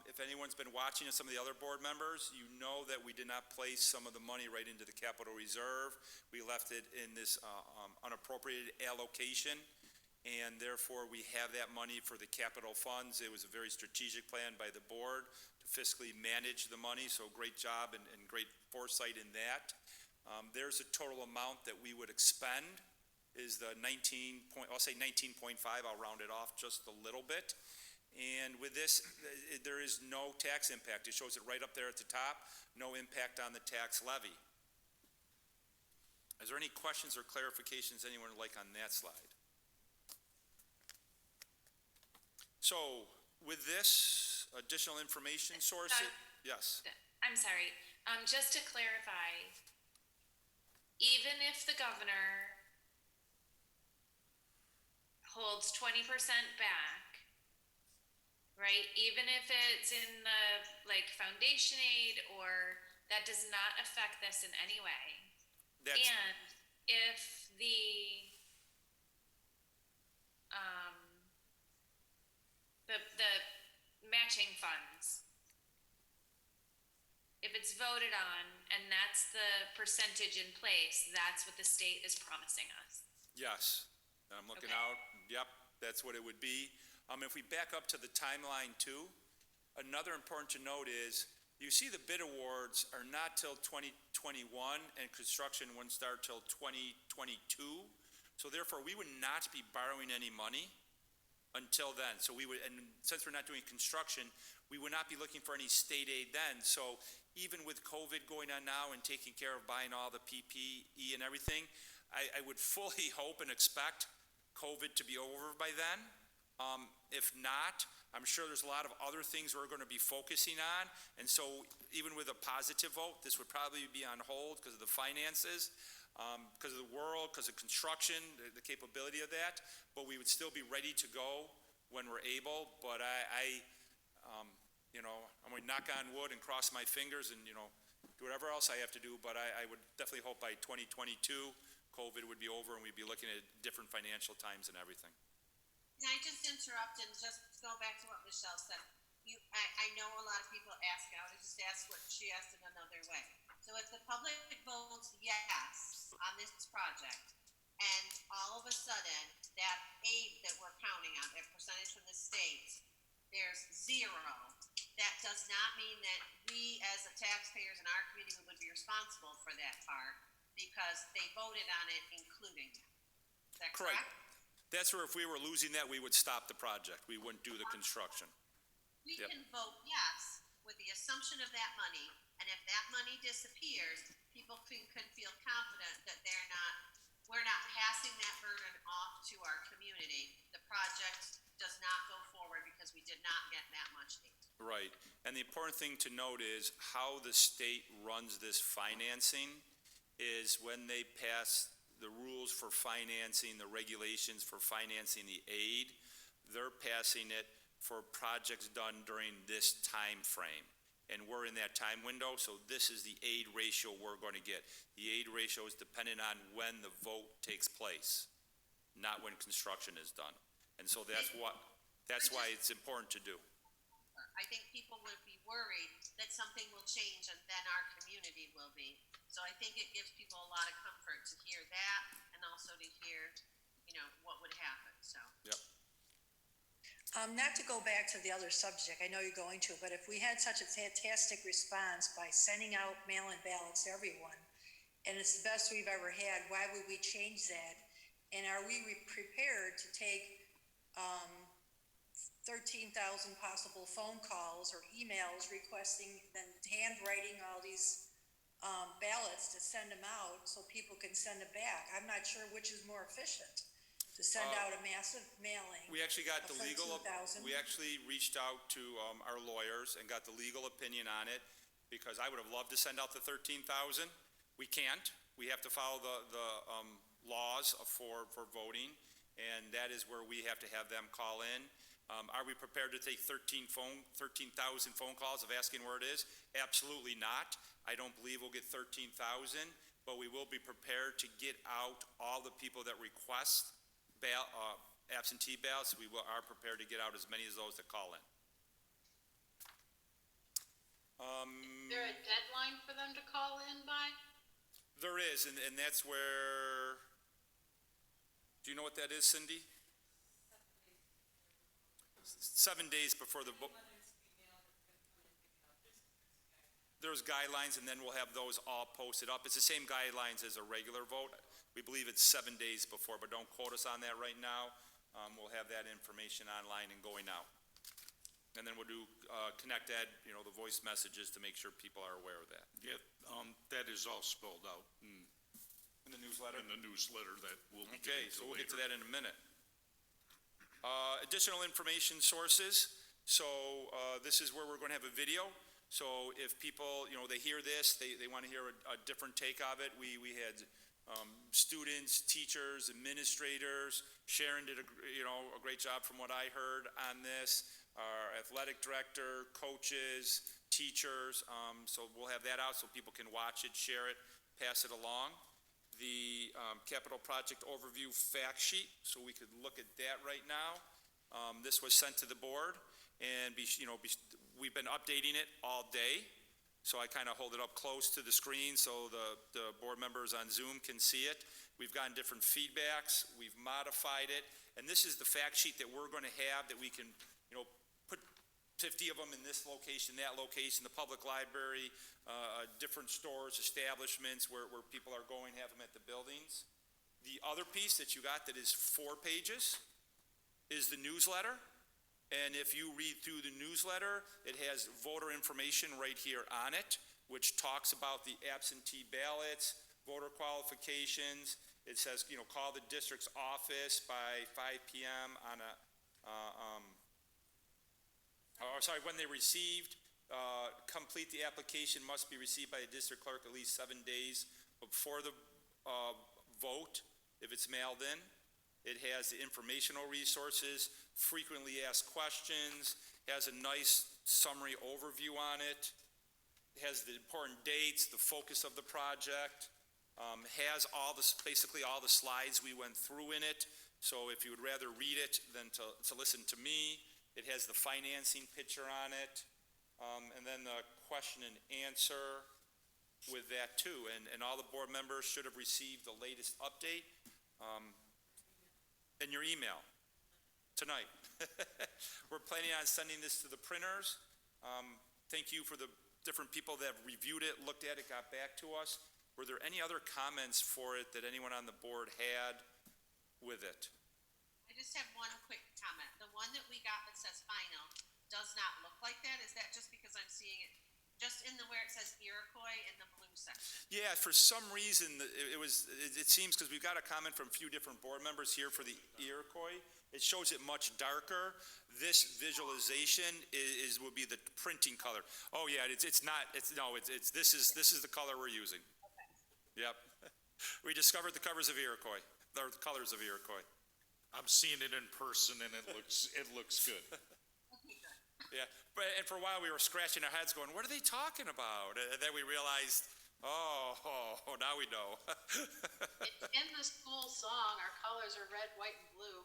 If anyone's been watching and some of the other board members, you know that we did not place some of the money right into the capital reserve. We left it in this unappropriated allocation, and therefore we have that money for the capital funds. It was a very strategic plan by the board to fiscally manage the money, so great job and great foresight in that. There's a total amount that we would expend is the 19.5. I'll round it off just a little bit. And with this, there is no tax impact. It shows it right up there at the top, no impact on the tax levy. Is there any questions or clarifications anyone would like on that slide? So with this additional information source, yes, I'm sorry, just to clarify, even if the governor holds 20% back, right? Even if it's in the like foundation aid, or that does not affect this in any way. And if the matching funds, if it's voted on and that's the percentage in place, that's what the state is promising us. yes. I'm looking Okay. out, yep, that's what it would be. If we back up to the timeline too, another important to note is, you see the bid awards are not till 2021 and construction wouldn't start till 2022. So therefore, we would not be borrowing any money until then. So we would, and since we're not doing construction, we would not be looking for any state aid then. So even with COVID going on now and taking care of buying all the PPE and everything, I would fully hope and expect COVID to be over by then. If not, I'm sure there's a lot of other things we're going to be focusing on. And so even with a positive vote, this would probably be on hold because of the finances, because of the world, because of construction, the capability of that. But we would still be ready to go when we're able. But I'm going to knock on wood and cross my fingers and, do whatever else I have to do. But I would definitely hope by 2022, COVID would be over and we'd be looking at different financial times and everything. Can I just interrupt and just go back to what Michelle said? I know a lot of people ask out, I just asked what she asked in another way. So if the public votes yes on this project, and all of a sudden, that aid that we're counting on, that percentage from the state, there's zero, that does not mean that we as the taxpayers in our community would be responsible for that part, because they voted on it including it. Is that correct? That's where if we were losing that, we would stop the project. We wouldn't do the construction. We can vote yes with the assumption of that money, and if that money disappears, people can feel confident that we're not passing that burden off to our community. The project does not go forward because we did not get that much aid. Right. And the important thing to note is how the state runs this financing is when they pass the rules for financing, the regulations for financing the aid, they're passing it for projects done during this time frame. And we're in that time window, so this is the aid ratio we're going to get. The aid ratio is dependent on when the vote takes place, not when construction is done. And so that's why it's important to do. I think people would be worried that something will change and then our community will be. So I think it gives people a lot of comfort to hear that and also to hear, what would happen, so. Yep. Not to go back to the other subject, I know you're going to, but if we had such a fantastic response by sending out mail-in ballots to everyone, and it's the best we've ever had, why would we change that? And are we prepared to take 13,000 possible phone calls or emails requesting, then handwriting all these ballots to send them out so people can send them back? I'm not sure which is more efficient, to send out a massive mailing. We actually got of the legal, 13,000. we actually reached out to our lawyers and got the legal opinion on it, because I would have loved to send out the 13,000. We can't. We have to follow the laws for voting, and that is where we have to have them call in. Are we prepared to take 13,000 phone calls of asking where it is? Absolutely not. I don't believe we'll get 13,000, but we will be prepared to get out all the people that request absentee ballots. We are prepared to get out as many as those that call in. Is there a deadline for them to call in by? There is, and that's where, do you know what that is, Cindy? 7 days before the vote. There's guidelines, and then we'll have those all posted up. It's the same guidelines as a regular vote. We believe it's 7 days before, but don't quote us on that right now. We'll have that information online and going out. And then we'll do Connect Ed, the voice messages to make sure people are aware of that. Yeah, that is all spelled out In the newsletter? in the newsletter that will be Okay, getting so to we'll get to later. that in a minute. Additional information sources. So this is where we're going to have a video. So if people, they hear this, they want to hear a different take of it. We had students, teachers, administrators. Sharon did a great job from what I heard on this. Our athletic director, coaches, teachers. So we'll have that out so people can watch it, share it, pass it along. The capital project overview fact sheet, so we could look at that right now. This was sent to the board, and we've been updating it all day. So I kind of hold it up close to the screen so the board members on Zoom can see it. We've gotten different feedbacks. We've modified it. And this is the fact sheet that we're going to have that we can, put 50 of them in this location, that location, the public library, different stores, establishments where people are going, have them at the buildings. The other piece that you got that is 4 pages is the newsletter. And if you read through the newsletter, it has voter information right here on it, which talks about the absentee ballots, voter qualifications. It says, call the district's office by 5 p.m. on when they received. Complete the application must be received by the district clerk at least 7 days before the vote, if it's mailed in. It has the informational resources, frequently asked questions, has a nice summary overview on it, has the important dates, the focus of the project, has basically all the slides we went through in it. So if you would rather read it than to listen to me, it has the financing picture on it, and then the question and answer with that too. And all the board members should have received the latest update in your email tonight. We're planning on sending this to the printers. Thank you for the different people that have reviewed it, looked at it, got back to us. Were there any other comments for it that anyone on the board had with it? I just have one quick comment. The one that we got that says final does not look like that. Is that just because I'm seeing it just in where it says Iroquois in the blue section? Yeah, for some reason, it seems, because we've got a comment from a few different board members here for the Iroquois. It shows it much darker. This visualization would be the printing color. Oh yeah, this is the color we're using. Okay. Yep. We discovered the colors of Iroquois. I'm seeing it in person, and it looks good. Yeah, and for a while we were scratching our heads going, what are they talking about? And then we realized, now we know. It's in the school song, our colors are red, white, and blue.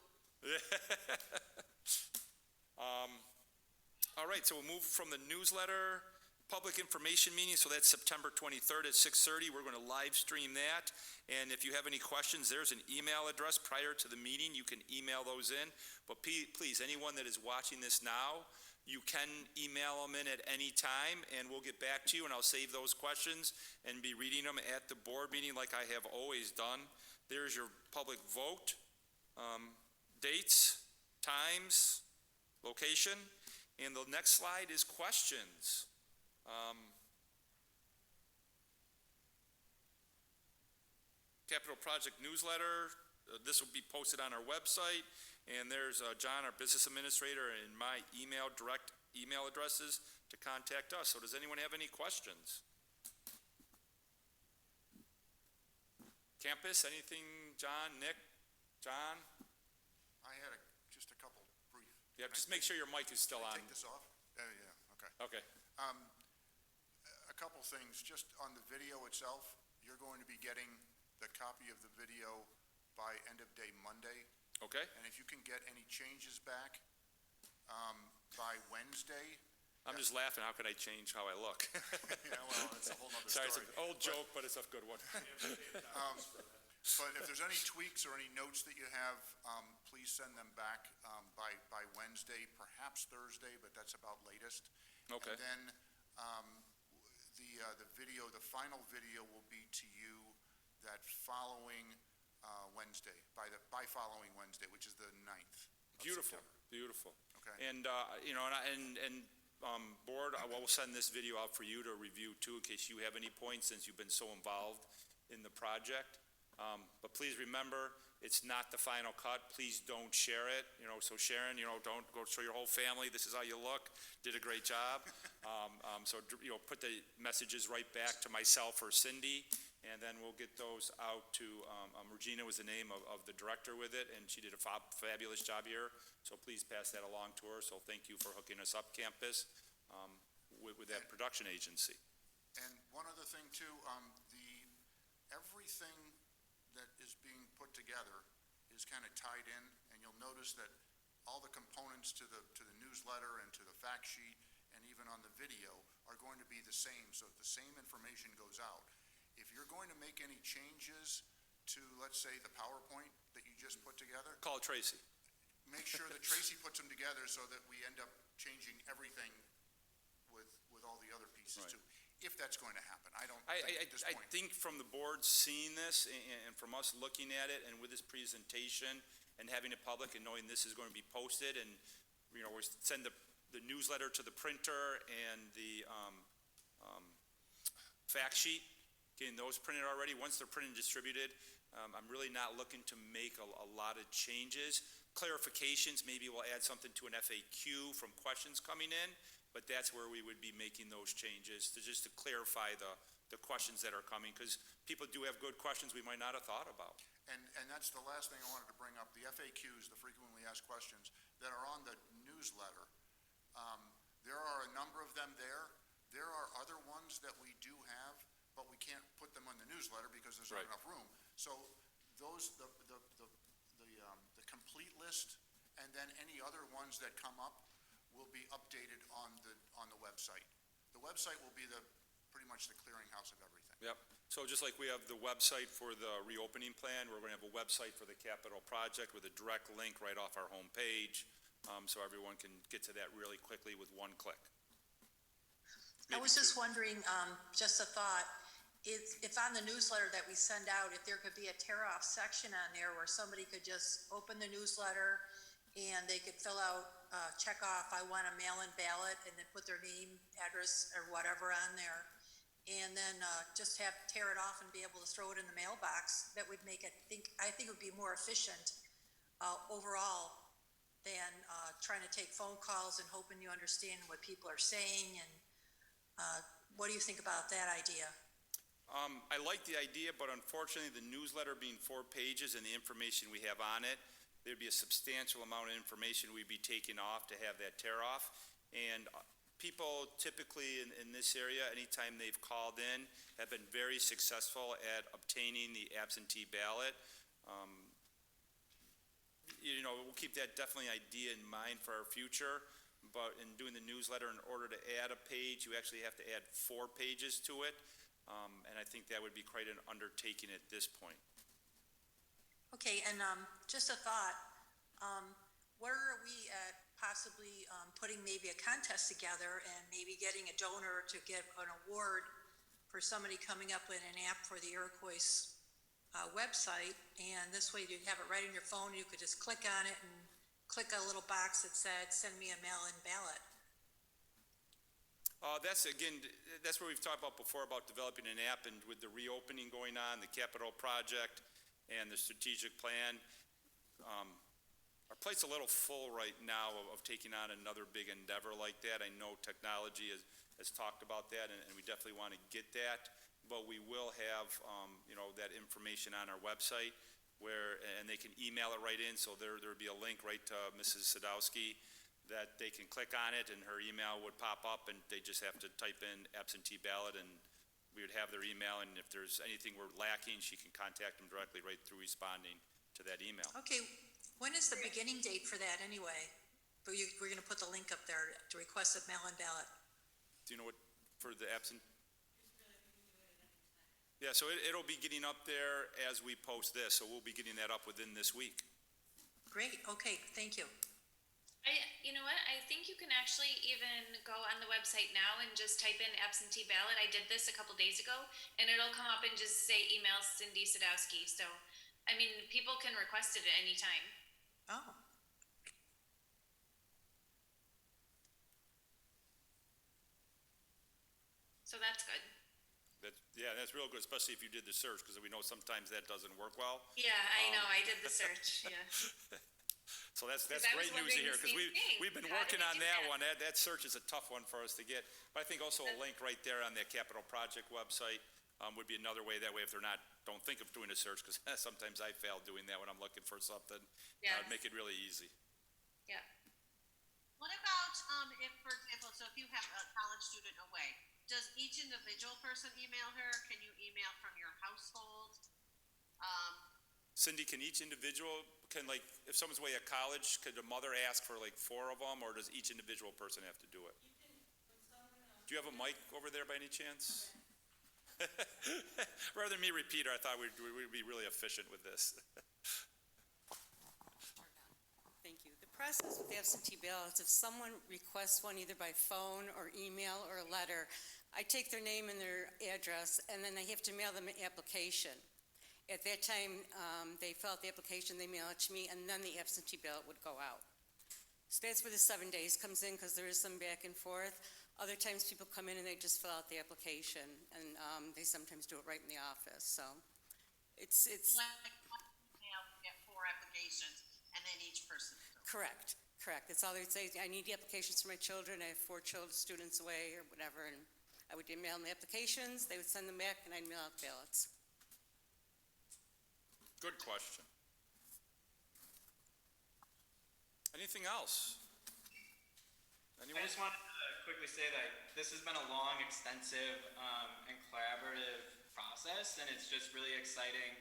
All right, so we'll move from the newsletter, public information meeting, so that's September 23rd at 6:30. We're going to live stream that. And if you have any questions, there's an email address prior to the meeting. You can email those in. But please, anyone that is watching this now, you can email them in at any time, and we'll get back to you, and I'll save those questions and be reading them at the board meeting like I have always done. There's your public vote, dates, times, location, and the next slide is questions. Capital Project newsletter, this will be posted on our website, and there's John, our business administrator, and my direct email addresses to contact us. So does anyone have any questions? Campus, anything? John, Nick, John? I had just a couple brief. Yeah, just make sure your mic is still on. Take this off? Yeah, okay. Okay. A couple things, just on the video itself, you're going to be getting the copy of the video by end of day Monday. Okay. And if you can get any changes back by Wednesday. I'm just laughing. How could I change how I look? Yeah, well, it's a whole other story. Sorry, it's an old joke, but it's a good one. But if there's any tweaks or any notes that you have, please send them back by Wednesday, perhaps Thursday, but that's about latest. Okay. And then the video, the final video will be to you that following Wednesday, by following Wednesday, which is the 9th. Beautiful, beautiful. Okay. And board, we'll send this video out for you to review too, in case you have any points, since you've been so involved in the project. But please remember, It's not the final cut. Please don't share it. So Sharon, don't go show your whole family, this is how you look. Did a great job. So, put the messages right back to myself or Cindy, and then we'll get those out to, Regina was the name of the director with it, and she did a fabulous job here. So please pass that along to her. So thank you for hooking us up, campus, with that production agency. And one other thing too, everything that is being put together is kind of tied in, and you'll notice that all the components to the newsletter and to the fact sheet and even on the video are going to be the same, so the same information goes out. If you're going to make any changes to, let's say, the PowerPoint that you just put together, Call Tracy. make sure that Tracy puts them together so that we end up changing everything with all the other pieces Right. too. If that's going to happen, I don't think at this I point. think from the board seeing this and from us looking at it and with this presentation and having it public and knowing this is going to be posted and, we send the newsletter to the printer and the fact sheet, getting those printed already. Once they're printed and distributed, I'm really not looking to make a lot of changes. Clarifications, maybe we'll add something to an FAQ from questions coming in, but that's where we would be making those changes just to clarify the questions that are coming, because people do have good questions we might not have thought about. And that's the last thing I wanted to bring up, the FAQs, the frequently asked questions that are on the newsletter. There are a number of them there. There are other ones that we do have, but we can't put them on the newsletter because there's not Right. enough room. So those, the complete list, and then any other ones that come up will be updated on the website. The website will be pretty much the clearinghouse of everything. Yep. So just like we have the website for the reopening plan, we're going to have a website for the capital project with a direct link right off our homepage, so everyone can get to that really quickly with one click. I was just wondering, just a thought, if on the newsletter that we send out, if there could be a tear-off section on there where somebody could just open the newsletter and they could fill out, check off, I want a mail-in ballot, and then put their name, address, or whatever on there, and then just tear it off and be able to throw it in the mailbox. That would make it, I think it would be more efficient overall than trying to take phone calls and hoping you understand what people are saying. And what do you think about that idea? I like the idea, but unfortunately, the newsletter being 4 pages and the information we have on it, there'd be a substantial amount of information we'd be taking off to have that tear off. And people typically in this area, anytime they've called in, have been very successful at obtaining the absentee ballot. We'll keep that definitely idea in mind for our future, but in doing the newsletter, in order to add a page, you actually have to add 4 pages to it. And I think that would be quite an undertaking at this point. Okay, and just a thought, where are we at possibly putting maybe a contest together and maybe getting a donor to get an award for somebody coming up with an app for the Iroquois website, and this way you have it right on your phone, you could just click on it and click a little box that said, send me a mail-in ballot. That's where we've talked about before about developing an app, and with the reopening going on, the capital project, and the strategic plan. Our plate's a little full right now of taking on another big endeavor like that. I know technology has talked about that, and we definitely want to get that, but we will have, that information on our website and they can email it right in, so there'd be a link right to Mrs. Sadowski that they can click on it, and her email would pop up, and they just have to type in absentee ballot, and we would have their email, and if there's anything we're lacking, she can contact them directly right through responding to that email. Okay, when is the beginning date for that anyway? We're gonna put the link up there to request a mail-in ballot. Do you know what, for the absent? Yeah, so it'll be getting up there as we post this, so we'll be getting that up within this week. Great, okay, thank you. You know what? I think you can actually even go on the website now and just type in absentee ballot. I did this a couple days ago, and it'll come up and just say email Cindy Sadowski. So, I mean, people can request it at any time. Oh. So that's good. That's Yeah, that's real good, especially if you did the search, because we know sometimes that doesn't work well. Yeah, I know, I did the search, yeah. So that's I was great news to wondering hear, the because same thing. we've been How did working we on do that that? one. That search is a tough one for us to get. But I think also a link right there on that capital project website would be another way. That way, if they're not, don't think of doing a search, because sometimes I fail doing that when I'm looking for something. Yes. It'd make it really easy. Yeah. What about, if, for example, so if you have a college student away, does each individual person email her? Can you email from your household? Cindy, can each individual, if someone's away at college, could the mother ask for like 4 of them, or does each individual person have to do it? Do you have a mic over there by any chance? Rather than me repeat her, I thought we'd be really efficient with this. Thank you. The process with absentee ballots, if someone requests one either by phone or email or a letter, I take their name and their address, and then I have to mail them an application. At that time, they fill out the application, they mail it to me, and then the absentee ballot would go out. So that's where the 7 days comes in, because there is some back and forth. Other times, people come in and they just fill out the application, and they sometimes do it right in the office, so it's Like, email, get 4 applications, and then each person. correct. That's all they say. I need the applications for my children. I have 4 students away or whatever, and I would mail them the applications, they would send them back, and I'd mail out ballots. Good question. Anything else? Anyone? I just wanted to quickly say that this has been a long, extensive, and collaborative process, and it's just really exciting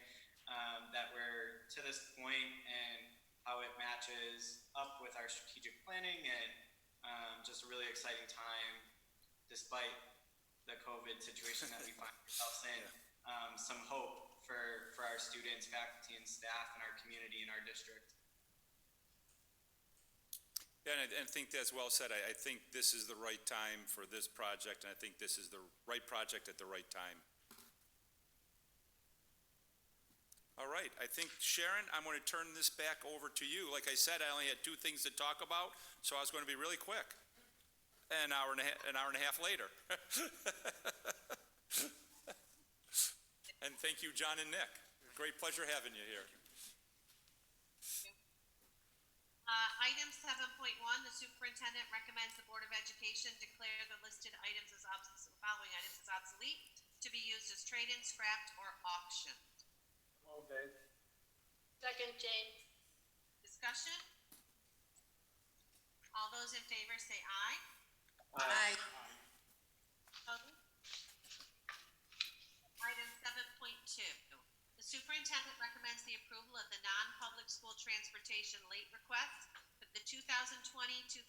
that we're to this point and how it matches up with our strategic planning, and just a really exciting time despite the COVID situation that we find ourselves in. Some hope for our students, faculty, and staff, and our community, and our district. Yeah, and I think that's well said. I think this is the right time for this project, and I think this is the right project at the right time. All right, I think, Sharon, I'm going to turn this back over to you. Like I said, I only had 2 things to talk about, so I was going to be really quick. An hour and a half later. And thank you, John and Nick. Great pleasure having you here. Item 7.1, the superintendent recommends the Board of Education declare the listed items as the following items as obsolete, to be used as trade-in, scrapped, or auctioned. Second, Jane. Discussion? All those in favor say aye. Aye. Opposed? Item 7.2, the superintendent recommends the approval of the non-public school transportation late request for the 2020-2021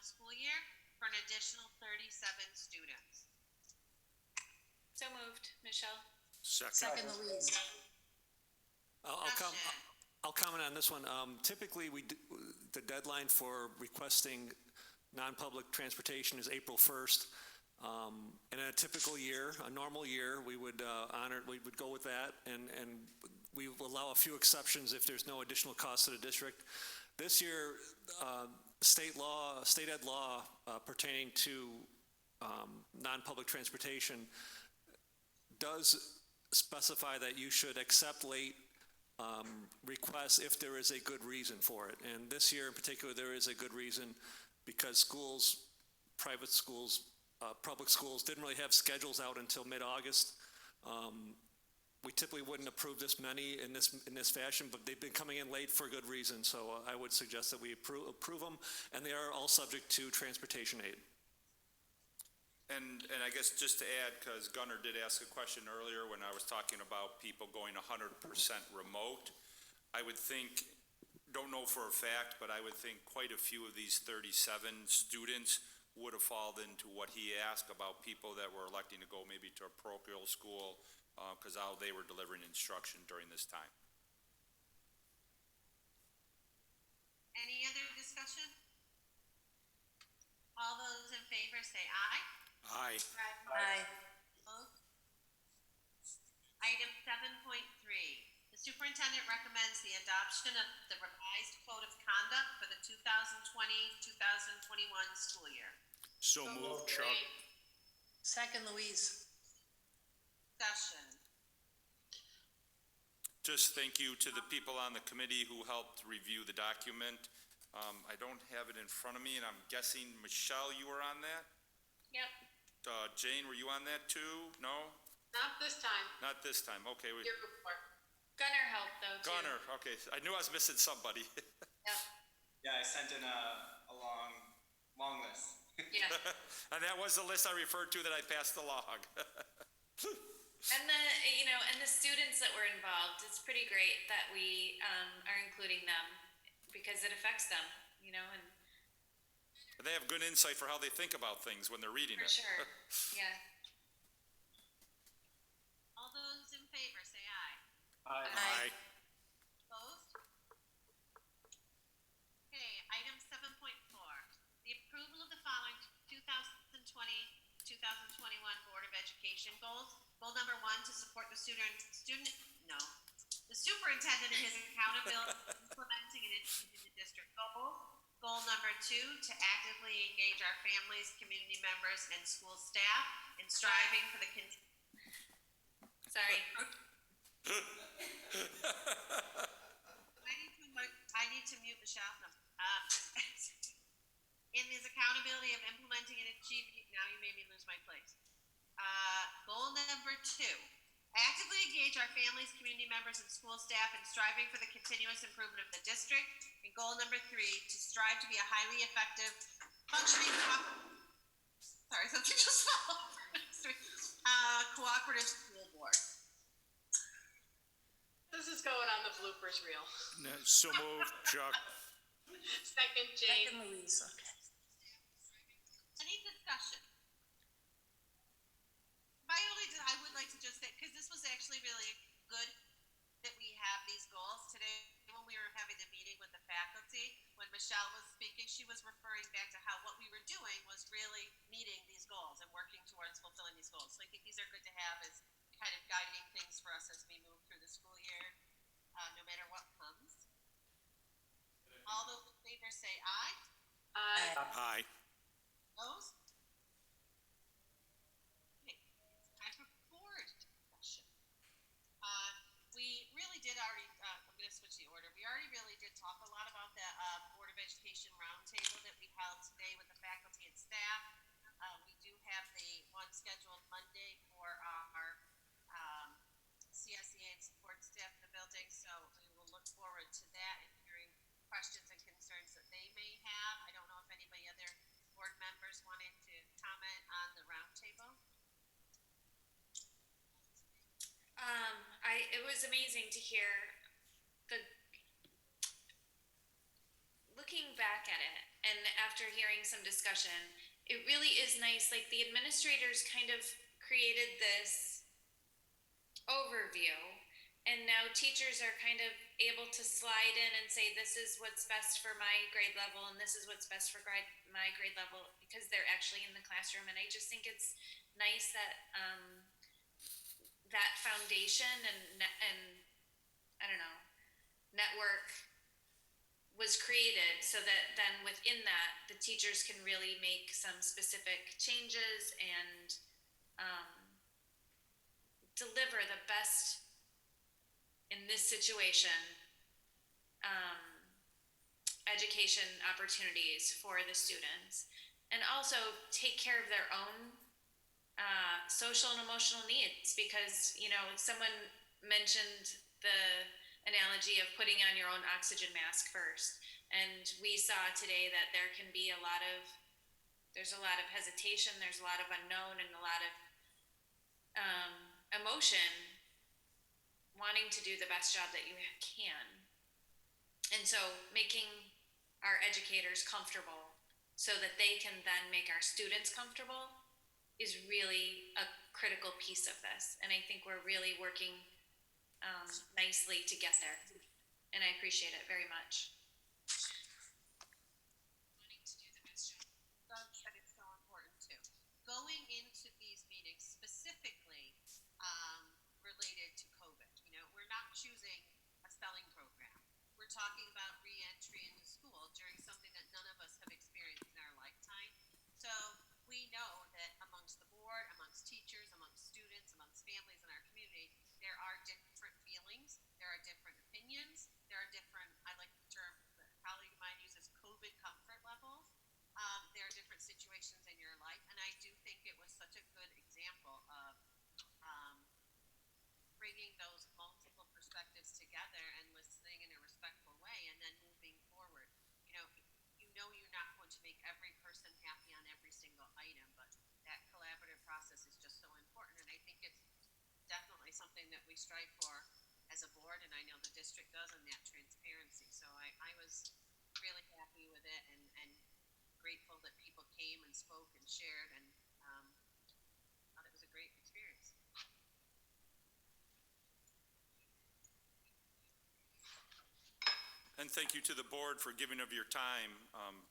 school year for an additional 37 students. So moved, Michelle. Second, Louise. I'll comment on this one. Typically, the deadline for requesting non-public transportation is April 1st. In a typical year, a normal year, we would we would go with that, and we will allow a few exceptions if there's no additional cost to the district. This year, state ed law pertaining to non-public transportation does specify that you should accept late requests if there is a good reason for it. And this year in particular, there is a good reason, because schools, private schools, public schools didn't really have schedules out until mid-August. We typically wouldn't approve this many in this fashion, but they've been coming in late for good reason. So I would suggest that we approve them, and they are all subject to transportation aid. And I guess just to add, because Gunnar did ask a question earlier when I was talking about people going 100% remote, I would think, don't know for a fact, but I would think quite a few of these 37 students would have fallen into what he asked about people that were electing to go maybe to a parochial school, because how they were delivering instruction during this time. Any other discussion? All those in favor say aye. Aye. Aye. Opposed? Item 7.3, the superintendent recommends the adoption of the revised code of conduct for the 2020-2021 school year. So moved, Chuck. Second, Louise. Discussion. Just thank you to the people on the committee who helped review the document. I don't have it in front of me, and I'm guessing, Michelle, you were on that? Yep. Jane, were you on that too? No? Not this time, Not this time, okay. year before. Gunner helped though, too. Gunner, okay, I knew I was missing somebody. Yep. Yeah, I sent in a long list. Yeah. And that was the list I referred to that I passed along. And the students that were involved, it's pretty great that we are including them because it affects them, and They have good insight for how they think about things when they're reading for it. sure, yeah. All those in favor, say aye. Aye. Opposed? Okay, item 7.4, the approval of the following 2020-2021 Board of Education goals. Goal number 1, to support the the superintendent in his accountability implementing and achieving the district goals. Goal number 2, to actively engage our families, community members, and school staff in striving for the Sorry. I need to mute Michelle. No. In his accountability of implementing and achieving, now you made me lose my place. Goal number 2, actively engage our families, community members, and school staff in striving for the continuous improvement of the district. And goal number 3, to strive to be a highly effective, functioning, something just fell over. Cooperative school board. This is going on the bloopers reel. So moved, Chuck. Second, Jane. Second, Louise, okay. Any discussion? I would like to just say, because this was actually really good that we have these goals today. When we were having the meeting with the faculty, when Michelle was speaking, she was referring back to how what we were doing was really meeting these goals and working towards fulfilling these goals. So I think these are good to have as kind of guiding things for us as we move through the school year, no matter what comes. All those in favor say aye. Aye. Opposed? Okay, it's time for board discussion. We really did already, I'm going to switch the order. We already really did talk a lot about the Board of Education roundtable that we held today with the faculty and staff. We do have the one scheduled Monday for our CSEA and support staff in the building, so we will look forward to that and hearing questions and concerns that they may have. I don't know if anybody other board members wanted to comment on the roundtable. It was amazing to hear looking back at it, and after hearing some discussion, it really is nice, like the administrators kind of created this overview, and now teachers are kind of able to slide in and say, this is what's best for my grade level, and this is what's best for my grade level, because they're actually in the classroom. And I just think it's nice that that foundation and I don't know, network was created so that then within that, the teachers can really make some specific changes and deliver the best in this situation education opportunities for the students, and also take care of their own social and emotional needs, because someone mentioned the analogy of putting on your own oxygen mask first, and we saw today that there's a lot of hesitation, there's a lot of unknown, and a lot of emotion, wanting to do the best job that you can. And so making our educators comfortable so that they can then make our students comfortable is really a critical piece of this. And I think we're really working nicely to get there. And I appreciate it very much. Doug said it's so important too. Going into these meetings specifically related to COVID, we're not choosing a spelling program. We're talking about re-entry into school during something that none of us have experienced in our lifetime. So we know that amongst the board, amongst teachers, amongst students, amongst families, and bringing those multiple perspectives together and listening in a respectful way and then moving forward. You're not going to make every person happy on every single item, but that collaborative process is just so important. And I think it's definitely something that we strive for as a board, and I know the district does, in that transparency. So I was really happy with it and grateful that people came and spoke and shared, and thought it was a great experience. And thank you to the board for giving of your time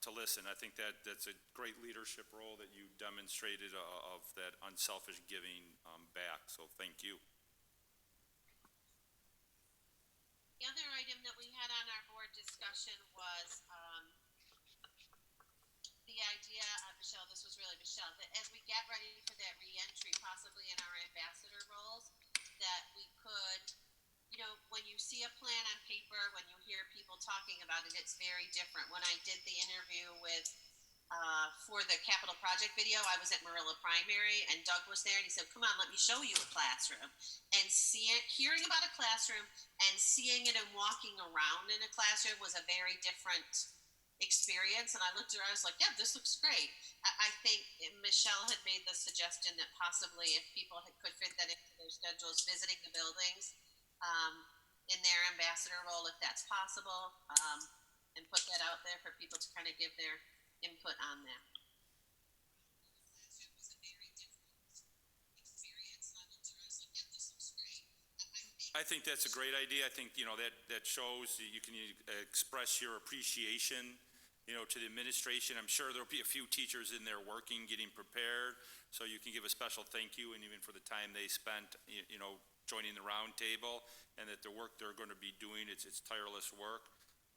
to listen. I think that's a great leadership role that you demonstrated of that unselfish giving back. So thank you. The other item that we had on our board discussion was the idea, Michelle, this was really Michelle, that as we get ready for that reentry, possibly in our ambassador roles, that we could, when you see a plan on paper, when you hear people talking about it, it's very different. When I did the interview with, for the capital project video, I was at Marilla Primary, and Doug was there, and he said, come on, let me show you a classroom. And hearing about a classroom and seeing it and walking around in a classroom was a very different experience. And I looked around, I was like, yeah, this looks great. I think Michelle had made the suggestion that possibly if people could fit that into their schedules, visiting the buildings in their ambassador role, if that's possible, and put that out there for people to kind of give their input on that. I think that's a great idea. I think, that shows that you can express your appreciation, to the administration. I'm sure there'll be a few teachers in there working, getting prepared, so you can give a special thank you, and even for the time they spent, joining the roundtable, and that the work they're going to be doing, it's tireless work.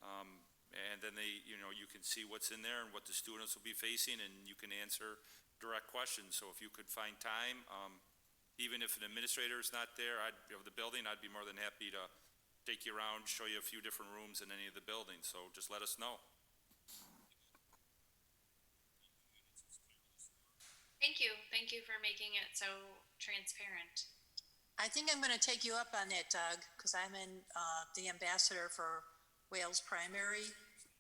And then you can see what's in there and what the students will be facing, and you can answer direct questions. So if you could find time, even if an administrator is not there, of the building, I'd be more than happy to take you around, show you a few different rooms in any of the buildings. So just let us know. Thank you. Thank you for making it so transparent. I think I'm going to take you up on that, Doug, because I'm in the ambassador for Wales Primary,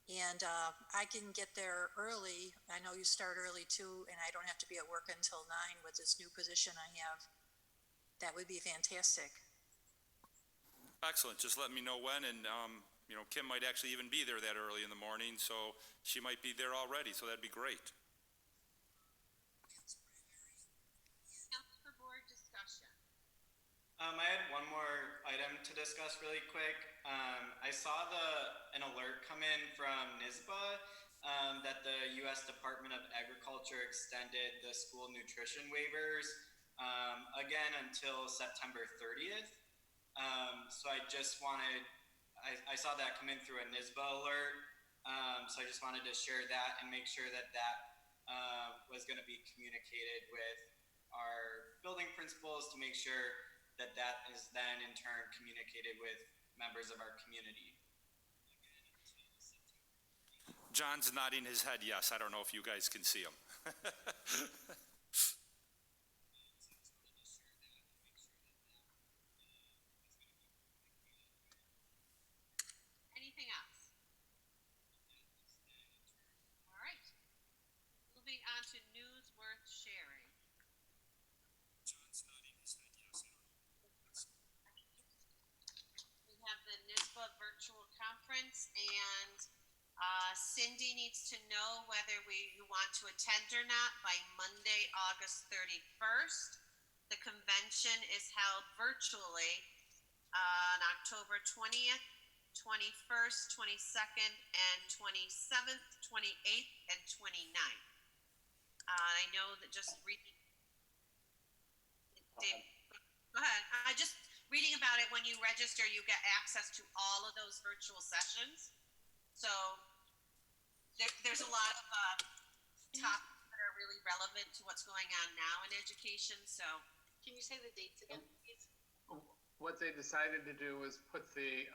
and I can get there early. I know you start early too, and I don't have to be at work until 9 with this new position I have. That would be fantastic. Excellent. Just let me know when, and Kim might actually even be there that early in the morning, so she might be there already, so that'd be great. For board discussion. I had one more item to discuss really quick. I saw an alert come in from Nisba that the U.S. Department of Agriculture extended the school nutrition waivers again until September 30th. So I just wanted, I saw that come in through a Nisba alert. So I just wanted to share that and make sure that was going to be communicated with our building principals to make sure that is then in turn communicated with members of our community. John's nodding his head yes. I don't know if you guys can see him. Anything else? All right. Moving on to news worth sharing. We have the Nisba virtual conference, and Cindy needs to know whether you want to attend or not by Monday, August 31st. The convention is held virtually on October 20th, 21st, 22nd, and 27th, 28th, and 29th. I know that just reading, Dave, go ahead. Just reading about it, when you register, you get access to all of those virtual sessions. So there's a lot of topics that are really relevant to what's going on now in education. So Can you say the dates again, please? What they decided to do was put the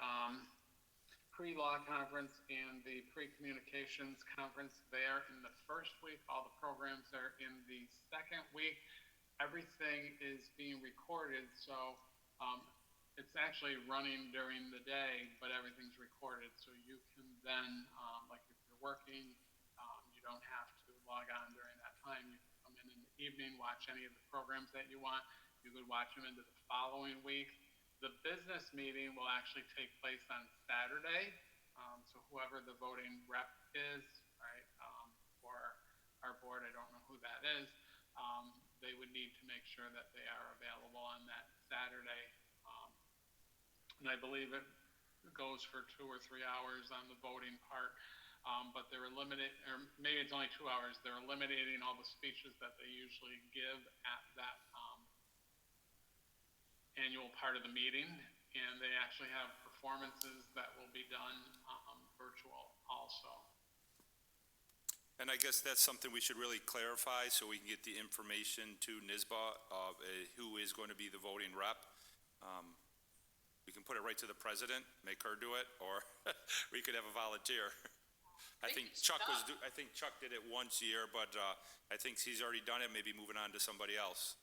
pre-law conference and the pre-communications conference there in the first week. All the programs are in the second week. Everything is being recorded, so it's actually running during the day, but everything's recorded, so you can then, like if you're working, you don't have to log on during that time. You can come in the evening, watch any of the programs that you want. You could watch them into the following week. The business meeting will actually take place on Saturday, so whoever the voting rep is, right, for our board, I don't know who that is, they would need to make sure that they are available on that Saturday. And I believe it goes for 2 or 3 hours on the voting part, but they're limited, or maybe it's only 2 hours. They're eliminating all the speeches that they usually give at that annual part of the meeting, and they actually have performances that will be done virtual also. And I guess that's something we should really clarify so we can get the information to Nisba of who is going to be the voting rep. We can put it right to the president, make her do it, or we could have a volunteer. I think Chuck did it once a year, but I think he's already done it, maybe moving on to somebody else.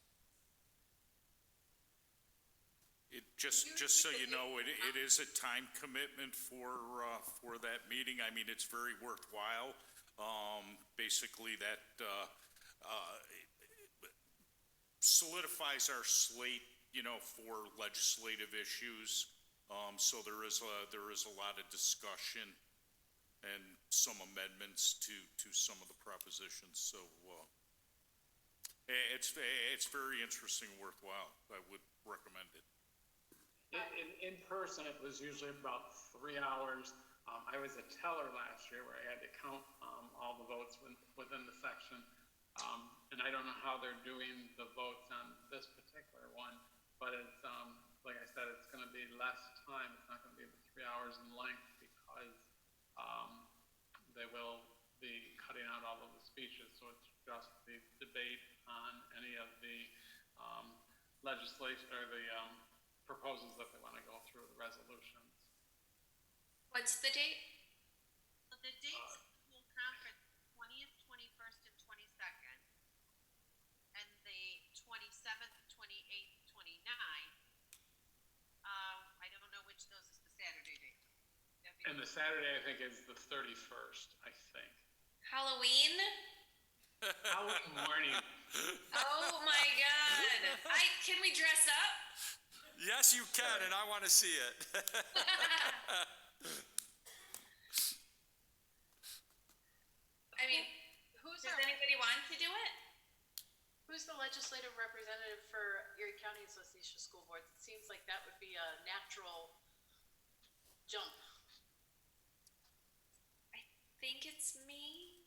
Just so you know, it is a time commitment for that meeting. I mean, it's very worthwhile. Basically, that solidifies our slate, you know, for legislative issues. So there is a lot of discussion and some amendments to some of the propositions. So it's very interesting and worthwhile. I would recommend it. In person, it was usually about 3 hours. I was a teller last year where I had to count all the votes within the section. And I don't know how they're doing the votes on this particular one, but it's, like I said, it's going to be less time. It's not going to be the 3 hours in length because they will be cutting out all of the speeches. So it's just the debate on any of the legislation or the proposals that they want to go through, the resolutions. What's the date? So the dates of the whole conference, 20th, 21st, and 22nd, and the 27th, 28th, 29th. I don't know which of those is the Saturday date. And the Saturday, I think, is the 31st, I think. Halloween? Halloween morning. Oh my God. Can we dress up? Yes, you can, and I want to see it. I mean, does anybody want to do it? Who's the legislative representative for Erie County Association of School Boards? It seems like that would be a natural jump. I think it's me.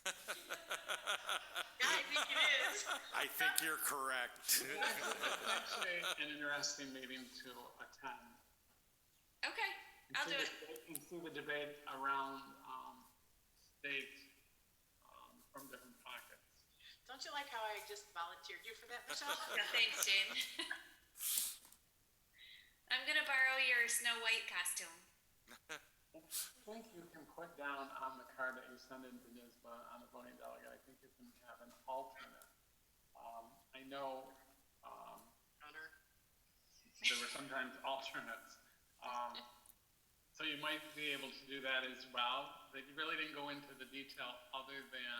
Yeah, I think it is. I think you're correct. It's actually an interesting meeting to attend. Okay, I'll do it. And see the debate around states from different pockets. Don't you like how I just volunteered you for that, Michelle? Yeah, thanks, Jane. I'm gonna borrow your Snow White costume. I think you can put down on the card that you send into Nisba on the voting delegate, I think you can have an alternate. I know there were sometimes alternates. So you might be able to do that as well. They really didn't go into the detail other than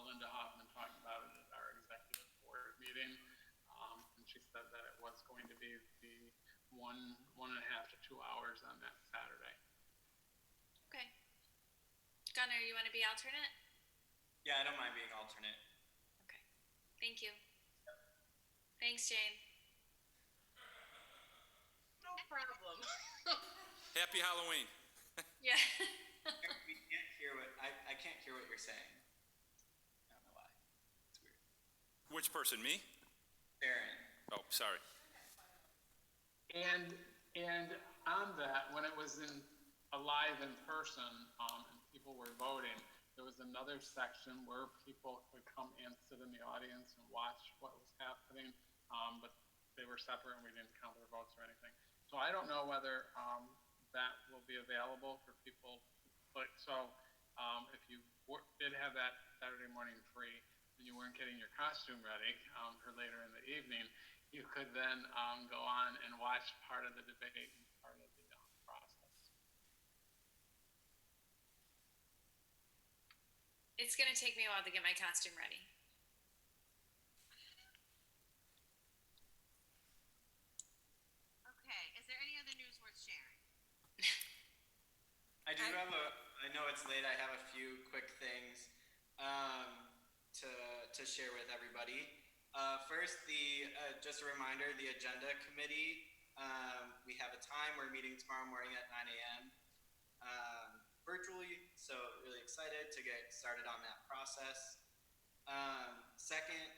Linda Hoffman talked about it at our executive board meeting. And she said that it was going to be the 1.5 to 2 hours on that Saturday. Okay. Gunnar, you want to be alternate? Yeah, I don't mind being alternate. Okay. Thank you. Thanks, Jane. No problem. Happy Halloween. Yeah. We can't hear I can't hear what you're saying. I don't know why. It's weird. Which person, me? Aaron. Oh, sorry. And on that, when it was alive in person, and people were voting, there was another section where people could come and sit in the audience and watch what was happening, but they were separate and we didn't count their votes or anything. So I don't know whether that will be available for people. But so if you did have that Saturday morning free and you weren't getting your costume ready for later in the evening, you could then go on and watch part of the debate and part of the process. It's gonna take me a while to get my costume ready. Okay, is there any other news worth sharing? I know it's late, I have a few quick things, to share with everybody. First, just a reminder, the agenda committee, we have a time, we're meeting tomorrow morning at 9 a.m. Virtually, so really excited to get started on that process. Second,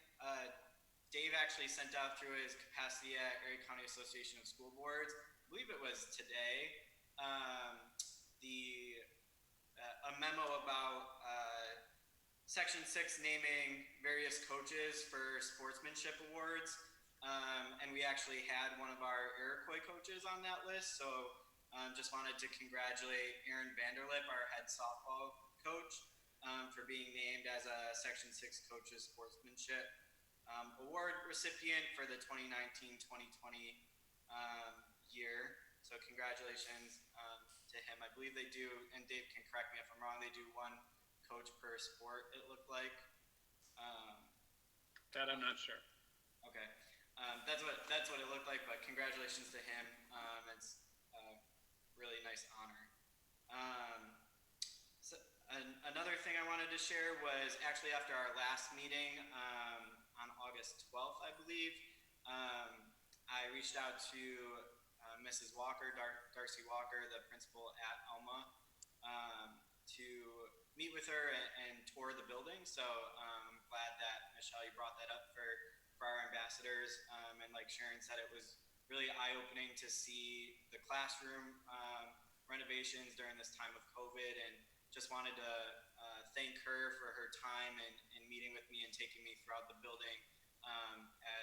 Dave actually sent out through his capacity at Erie County Association of School Boards, I believe it was today, a memo about Section 6 naming various coaches for sportsmanship awards. And we actually had one of our Iroquois coaches on that list, so just wanted to congratulate Aaron Vanderlip, our head softball coach, for being named as a Section 6 Coaches Sportsmanship Award recipient for the 2019-2020 year. So congratulations to him. I believe they do, and Dave can correct me if I'm wrong, they do one coach per sport, it looked like. That I'm not sure. Okay. That's what it looked like, but congratulations to him. It's a really nice honor. Another thing I wanted to share was actually after our last meeting on August 12th, I believe, I reached out to Mrs. Walker, Darcy Walker, the principal at Alma, to meet with her and tour the building. So I'm glad that, Michelle, you brought that up for our ambassadors. And like Sharon said, it was really eye-opening to see the classroom renovations during this time of COVID, and just wanted to thank her for her time and meeting with me and taking me throughout the building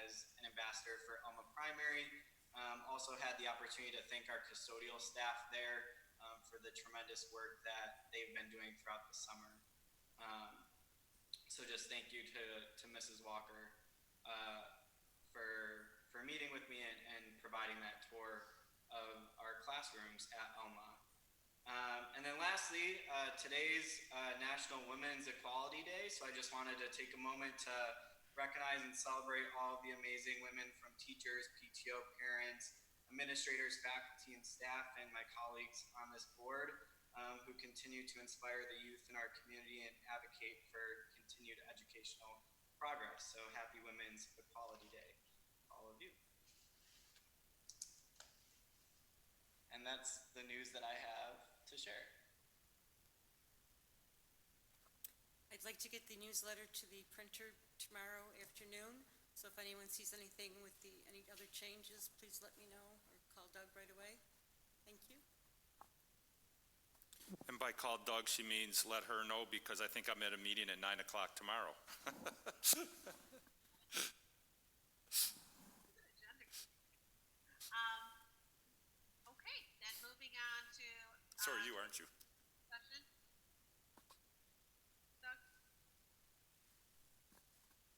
as an ambassador for Alma Primary. Also had the opportunity to thank our custodial staff there for the tremendous work that they've been doing throughout the summer. So just thank you to Mrs. Walker for meeting with me and providing that tour of our classrooms at Alma. And then lastly, today's National Women's Equality Day, so I just wanted to take a moment to recognize and celebrate all of the amazing women from teachers, PTO, parents, administrators, faculty, and staff, and my colleagues on this board who continue to inspire the youth in our community and advocate for continued educational progress. So happy Women's Equality Day, all of you. And that's the news that I have to share. I'd like to get the newsletter to the printer tomorrow afternoon, so if anyone sees anything with any other changes, please let me know or call Doug right away. Thank you. And by call Doug, she means let her know, because I think I'm at a meeting at 9 o'clock tomorrow. Okay, then moving on to. So are you, aren't you? Session. Doug?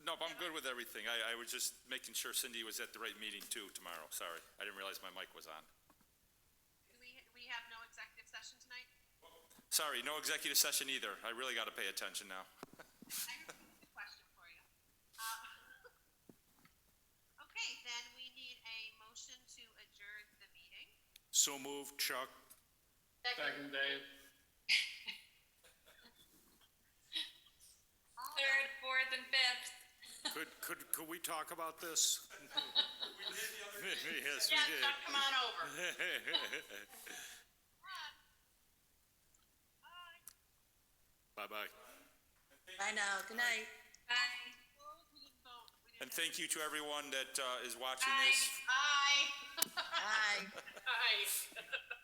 No, but I'm good with everything. I was just making sure Cindy was at the right meeting too tomorrow. Sorry, I didn't realize my mic was on. We have no executive session tonight? Sorry, no executive session either. I really got to pay attention now. I have a question for you. Okay, then we need a motion to adjourn the meeting. So moved, Chuck. Second, Dave. Third, fourth, and fifth. Could we talk about this? Yes, we Yeah, did. Chuck, come on over. Bye-bye. Bye now, good night. Bye. We didn't vote. And thank you to everyone that is watching Bye. this. Aye. Bye. Aye.